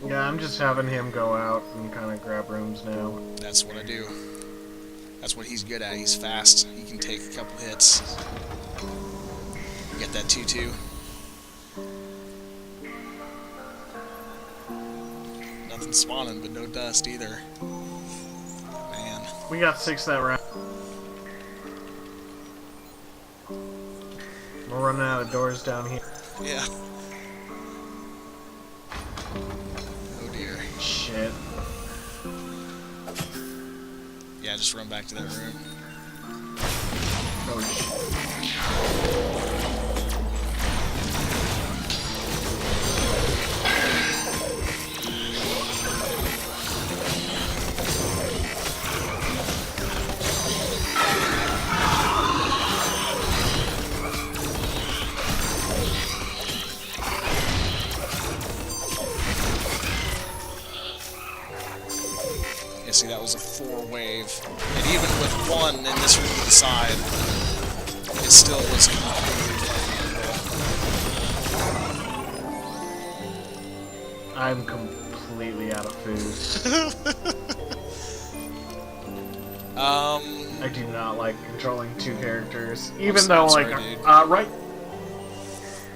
Yeah, I'm just having him go out and kind of grab rooms now. That's what I do. That's what he's good at. He's fast. He can take a couple hits. Get that 2-2. Nothing spawning, but no dust either. Man. We got 6 that round. We're running out of doors down here. Yeah. Oh dear. Shit. Yeah, just run back to that room. Oh shit. Yeah, see, that was a 4 wave. And even with 1 in this room to the side, it still was completely fucking. I'm completely out of food. I do not like controlling 2 characters. Even though, sorry, like, dude. right...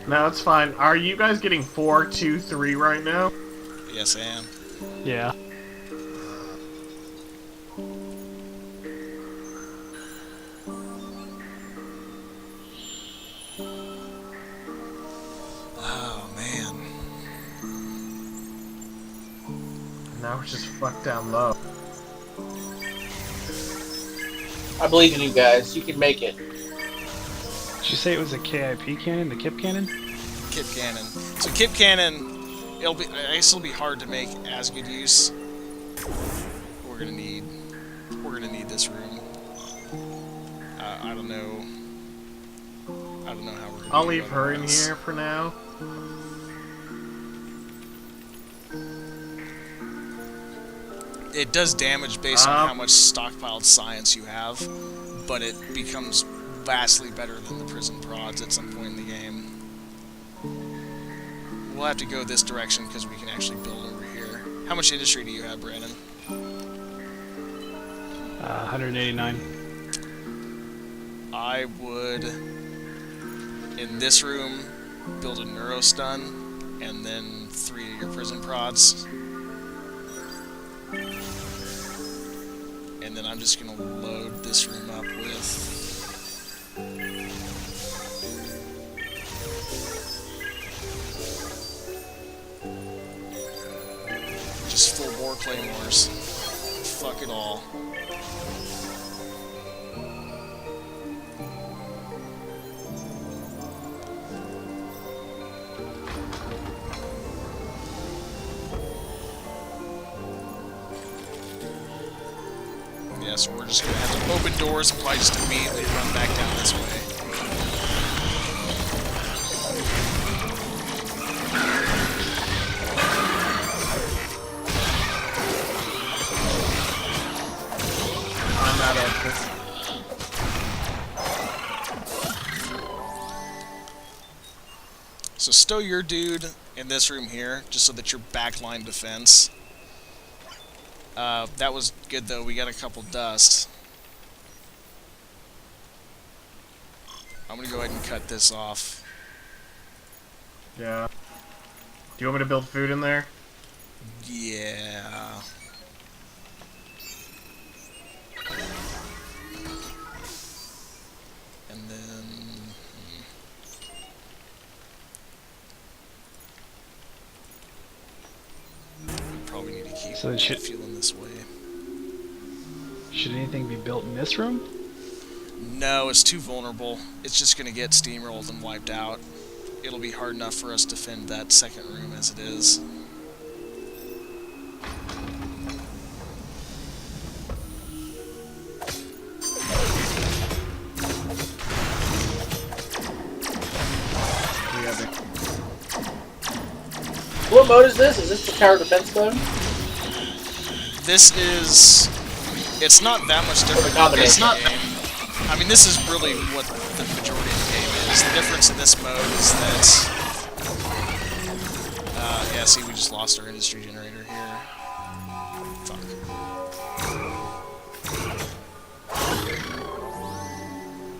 No, it's fine. Are you guys getting 4, 2, 3 right now? Yes, I am. Yeah. Oh, man. Now we're just fucked down low. I believe in you guys. You can make it. Did you say it was a KIP cannon, the KIP cannon? Kip cannon. So Kip cannon, I guess it'll be hard to make as good use. We're gonna need this room. I don't know. I don't know how we're gonna I'll do leave her in otherwise. here for now. It does damage based on how Um, much stockpiled science you have, but it becomes vastly better than the prison prods at some point in the game. We'll have to go this direction because we can actually build over here. How much industry do you have, Brandon? 189. I would, in this room, build a neurostun, and then 3 of your prison prods. And then I'm just going to load this room up with... just full bore claymores. Fuck it all. Yeah, so we're just gonna have to open doors and probably just immediately run back down this way. I'm out of So stow your dude in this room here, just so that your backline defense. That was good though, we got a couple dusts. I'm gonna go ahead and cut this off. Yeah. Do you want me to build food in there? Yeah. And then... we probably need to keep So it should- feeling this way. Should anything be built in this room? No, it's too vulnerable. It's just gonna get steamrolled and wiped out. It'll be hard enough for us to defend that second room as it is. We have it. What mode is this? Is this the tower defense mode? This is... it's not that much different than this combination. game. I mean, this is really what the majority of the game is. The difference in this mode is that... yeah, see, we just lost our industry generator here. Fuck.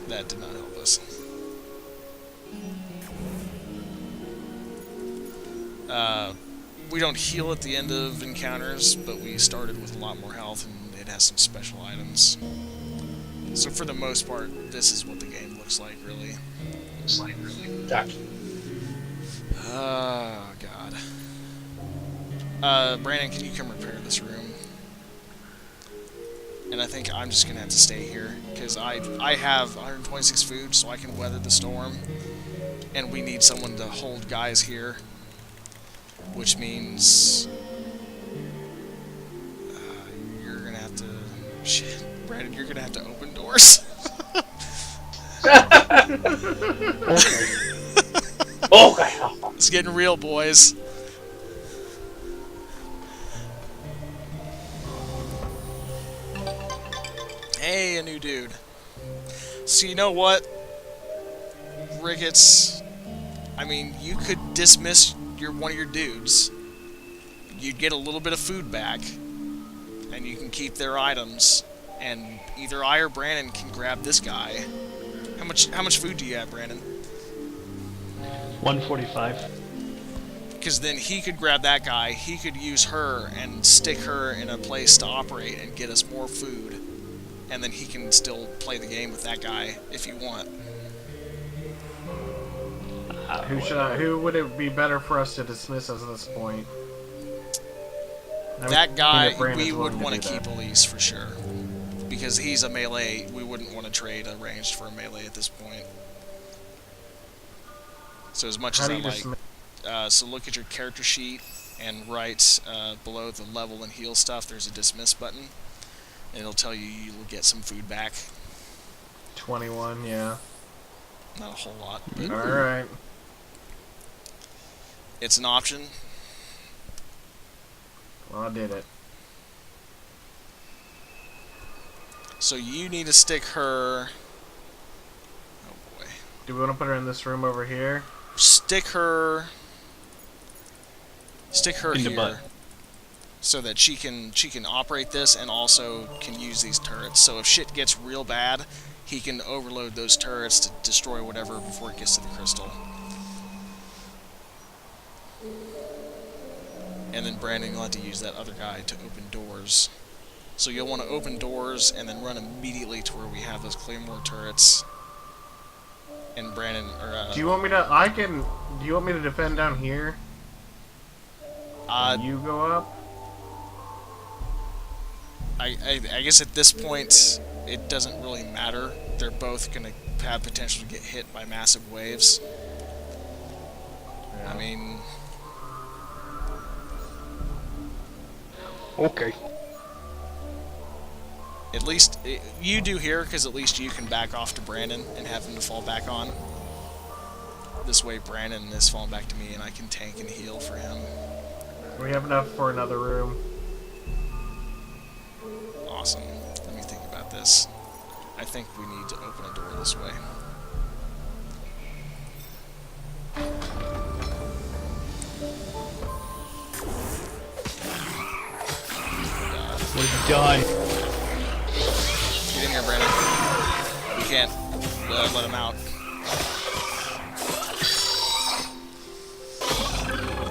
That did not help us. We don't heal at the end of encounters, but we started with a lot more health, and it has some special items. So for the most part, this is what the game looks like, really. Gotcha. Oh, God. Brandon, can you come repair this room? And I think I'm just gonna have to stay here, because I have 126 food, so I can weather the storm. And we need someone to hold guys here. Which means... you're gonna have to... shit, Brandon, you're gonna have to open doors. Okay. It's getting real, boys. Hey, a new dude. So you know what, Ricketts? I mean, you could dismiss one of your dudes. You'd get a little bit of food back, and you can keep their items. And either I or Brandon can grab this guy. How much food do you have, Brandon? 145. Because then he could grab that guy, he could use her and stick her in a place to operate and get us more food. And then he can still play the game with that guy if you want. Who would it be better for us to dismiss at this point? That guy, if Brandon's we would willing want to do that. keep Elise for sure. Because he's a melee, we wouldn't want to trade a ranged for a melee at this point. So as much How as do I you like... dismiss? So look at your character sheet and write below the level and heal stuff, there's a dismiss button. And it'll tell you you'll get some food back. 21, yeah. Not a whole lot, but Alright. it's an option. Well, I did it. So you need to stick her... Oh boy. Do we want to put her in this room over here? Stick her In the here. butt. So that she can operate this and also can use these turrets. So if shit gets real bad, he can overload those turrets to destroy whatever before it gets to the crystal. And then Brandon will have to use that other guy to open doors. So you'll want to open doors and then run immediately to where we have those Claymore turrets. And Brandon, or Do you want me to? Do you want me to defend down here? And you go up. I guess at this point it doesn't really matter. They're both going to have potential to get hit by massive waves. Yeah. I mean, Okay. at least you do here, because at least you can back off to Brandon and have him to fall back on. This way Brandon is falling back to me and I can tank and heal for him. We have enough for another room. Awesome. Let me think about this. I think we need to open a door this way. What have you done? Get in here, Brandon. We can't let him out.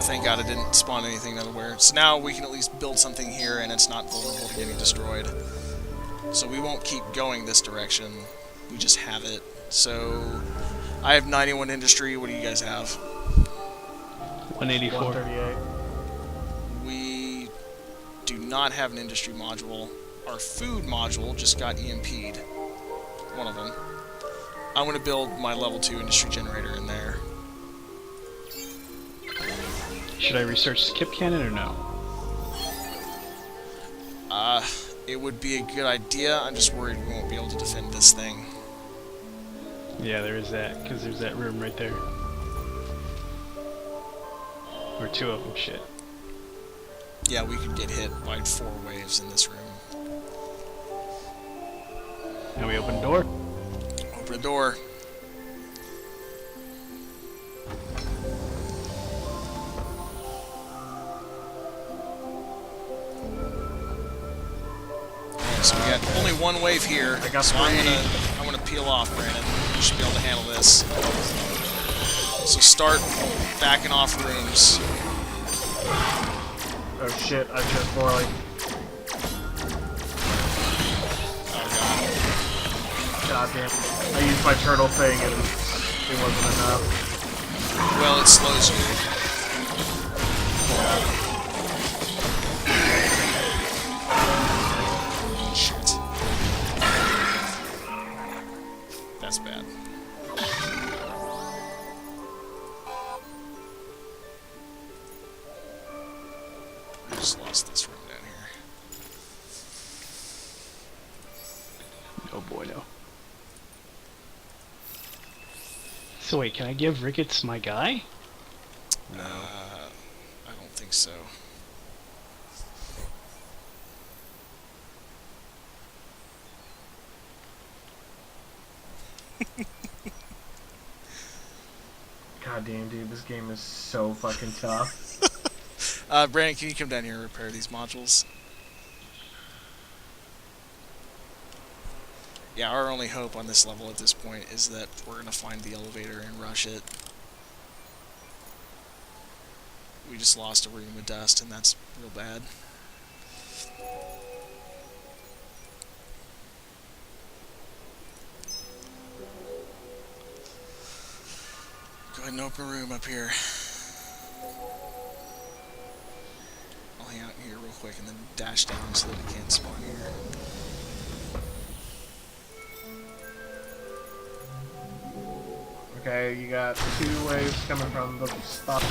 Thank God it didn't spawn anything nowhere. So now we can at least build something here and it's not vulnerable to getting destroyed. So we won't keep going this direction. We just have it. So I have 91 industry. What do you guys have? 184. 138. We do not have an industry module. Our food module just got EMP'd. One of them. I'm going to build my level 2 industry generator in there. Should I research skip cannon or no? It would be a good idea. I'm just worried we won't be able to defend this thing. Yeah, there is that, because there's that room right there. Or two of them, shit. Yeah, we could get hit by 4 waves in this room. Now we open the door. Open the door. So we got only 1 wave here. I got so 3. I'm gonna peel off, Brandon. You should be able to handle this. So start backing off rooms. Oh shit, I chose poorly. Oh God damn. I used my turtle thing and it wasn't enough. god. Well, it slows you. Shit. That's bad. I just lost this room down here. Oh boy, no. So wait, can I give Ricketts my guy? I don't think so. God damn, dude, this game is so fucking tough. Brandon, can you come down here and repair these modules? Yeah, our only hope on this level at this point is that we're gonna find the elevator and rush it. We just lost a room of dust, and that's real bad. Go ahead and open a room up here. I'll hang out here real quick and then dash down so that it can't spawn here. Okay, you got 2 waves coming from the spot.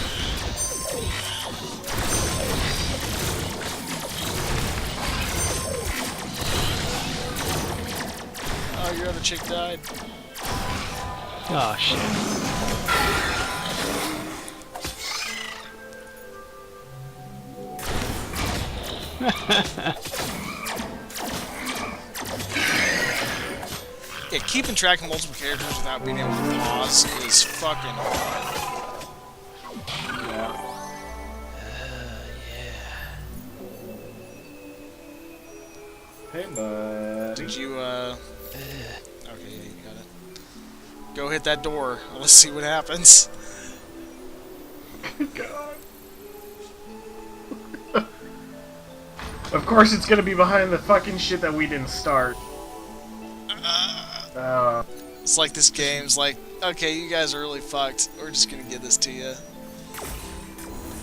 Oh, your other chick died. Oh shit. Yeah, keeping track of multiple characters without being able to pause is fucking hard. Yeah. Hey, bud. Did you, okay, yeah, you got it. Go hit that door. Let's see what happens. God. Of course it's gonna be behind the fucking shit that we didn't start. It's like this game's like, okay, you guys are really fucked. We're just gonna give this to you.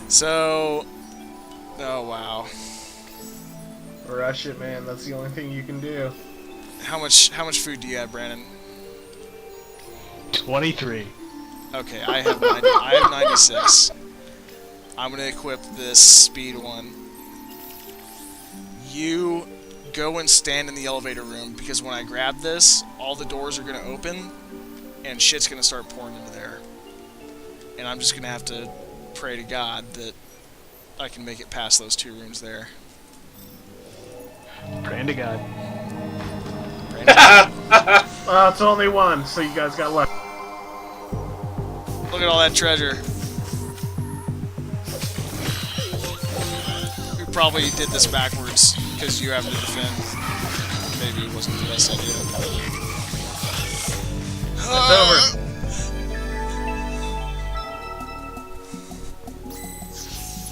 So, oh wow. Rush it, man. That's the only thing you can do. How much food do you have, Brandon? 23. Okay, I have 90, I have 96. I'm gonna equip this speed one. You go and stand in the elevator room, because when I grab this, all the doors are gonna open, and shit's gonna start pouring into there. And I'm just gonna have to pray to God that I can make it past those 2 rooms there. Praying to God. It's only one, so you guys got left. Look at all that treasure. We probably did this backwards, because you have to defend. Maybe it wasn't the best idea. It's over.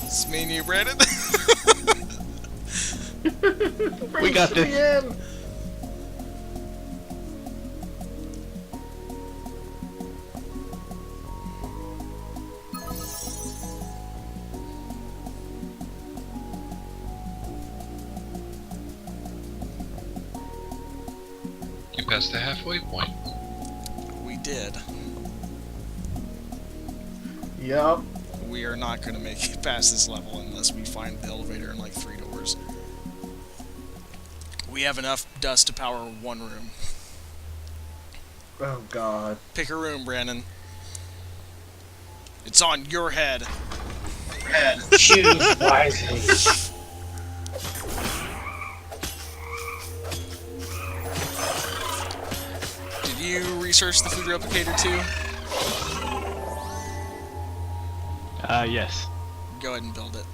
It's me and you, Brandon. We got this. You passed the halfway point. We did. Yup. We are not going to make it past this level unless we find the elevator in like 3 doors. We have enough dust to power 1 room. Oh god. Pick a room, Brandon. It's on your head. Choose wisely. Did you research the food replicator too? Yes. Go ahead and build it.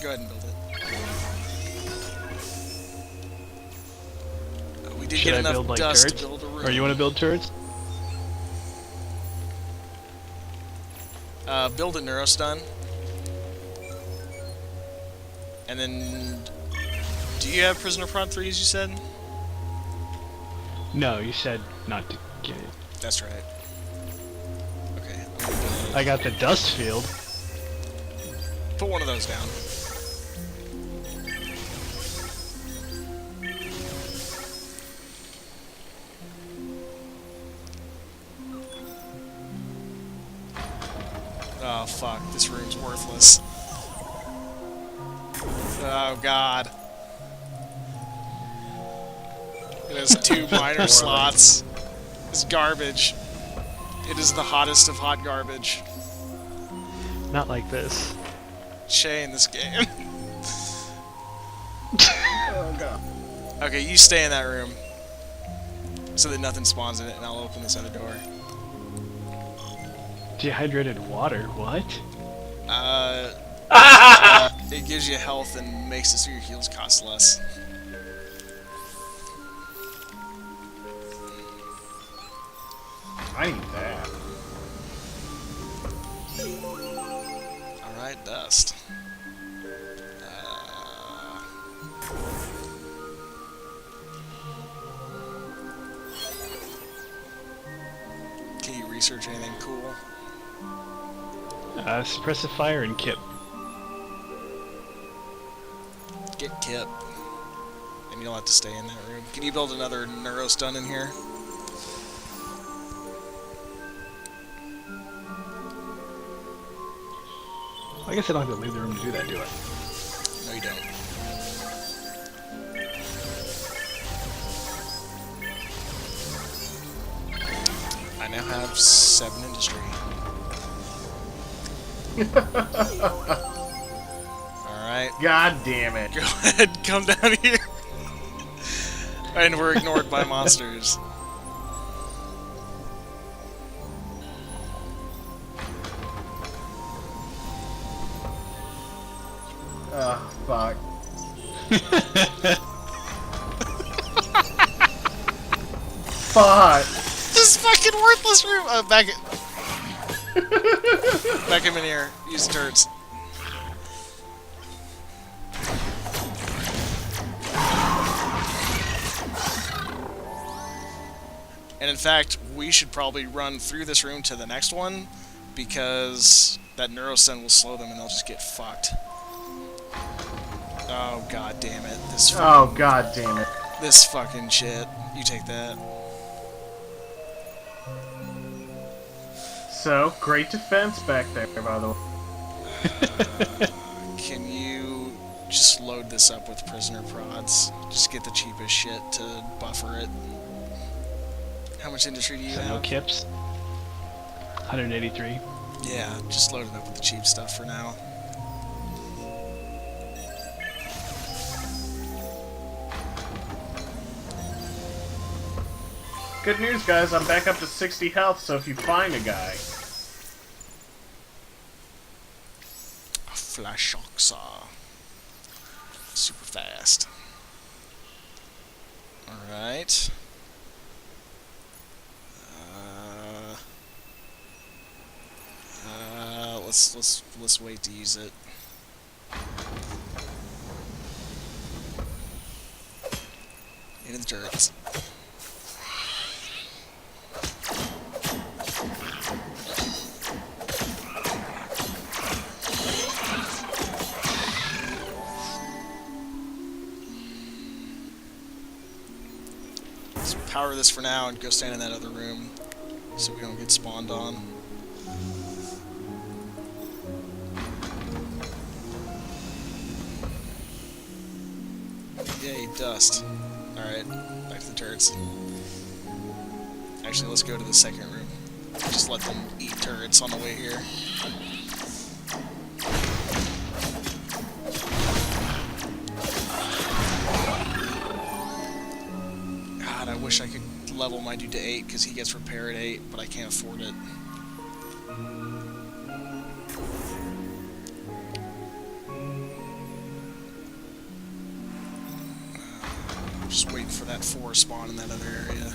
Go ahead and build it. We did Should get I enough build like dust turrets? to build a room. Or you want to build turrets? Build a neurostun. And then... Do you have prisoner prod 3s, you said? No, you said not to get it. That's right. Okay. I got the dust field. Put one of those down. Oh fuck, this room's worthless. Oh god. It has 2 miner slots. It's garbage. It is the hottest of hot garbage. Not like this. Shane, this game. Oh god. Okay, you stay in that room. So that nothing spawns in it, and I'll open this other door. Dehydrated water, what? It gives you health and makes it so your heals cost less. I need that. Alright, dust. Can you research anything cool? Suppressive fire and kip. Get Kip. And you'll have to stay in that room. Can you build another neurostun in here? I guess I don't have to leave the room to do that, do I? No, you don't. I I now have 7 industry. Alright. God damn it. Go ahead, come down here. And we're ignored by monsters. Oh, fuck. Fuck. This fucking worthless room. Back him in here. Use turrets. And in fact, we should probably run through this room to the next one, because that neurosyn will slow them and they'll just get fucked. Oh god damn it. Oh god damn it. This fucking shit. You take that. So, great defense back there, by the way. Can you just load this up with prisoner prods? Just get the cheapest shit to buffer it. How much industry do you So have? no kips. 183. Yeah, just load it up with the cheap stuff for now. Good news, guys. I'm back up to 60 health, so if you find a guy... A flash shock saw. Super fast. Alright. Let's wait to use it. Into the turrets. Let's power this for now and go stand in that other room so we don't get spawned on. Yay, dust. Alright, back to the turrets. Actually, let's go to the second room. Just let them eat turrets on the way here. God, I wish I could level my dude to 8 because he gets repair at 8, but I can't afford it. Just waiting for that 4 spawn in that other area.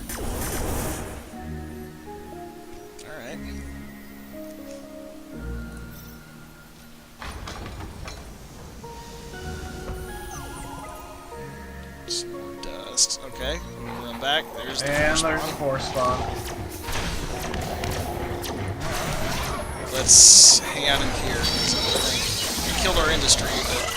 Alright. Some more dust. Okay, run back. There's the And four there's spawn. 4 spawn. Let's hang out in here. We killed our industry, but...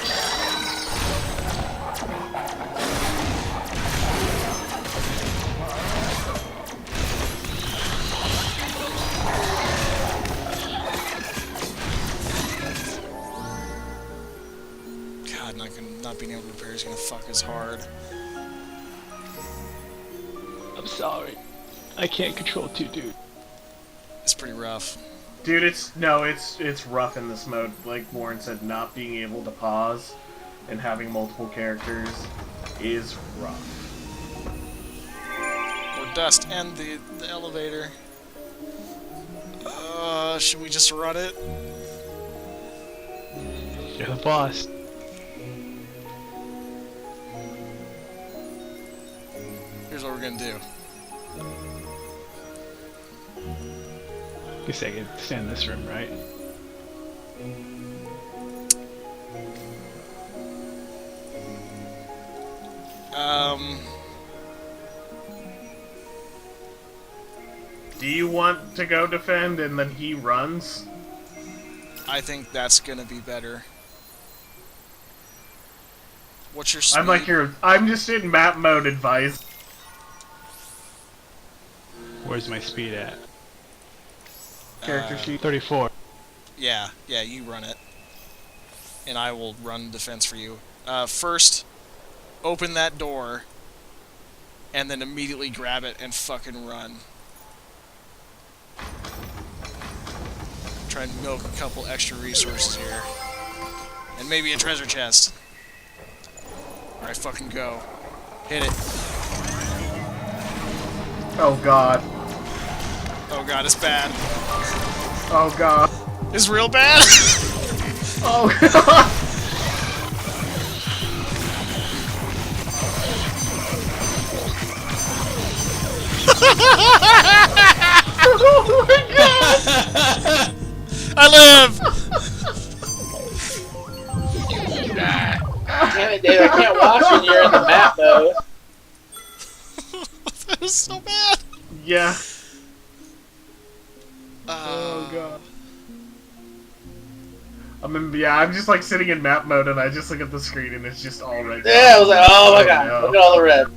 God, not being able to repair is gonna fuck us hard. I'm sorry. I can't control 2 dudes. It's pretty rough. Dude, it's rough in this mode. Like Warren said, not being able to pause and having multiple characters is rough. Or dust and the elevator. Should we just run it? You're the boss. Here's what we're gonna do. Guess I can stand in this room, right? Do you want to go defend and then he runs? I think that's gonna be better. What's your speed? I'm just in map mode advice. Where's my speed at? Character sheet. 34. Yeah, you run it. And I will run defense for you. First, open that door, and then immediately grab it and fucking run. Try and milk a couple extra resources here. And maybe a treasure chest. Alright, fucking go. Hit it. Oh god. Oh god, it's bad. Oh god. It's real bad? Oh god. Oh my god! I live! Damn it, Dave, I can't watch when you're in the map mode. That was so bad. Yeah. Oh god. I'm just like sitting in map mode and I just look at the screen and it's just all red. Yeah, I was like, oh my god, no. look at all the red.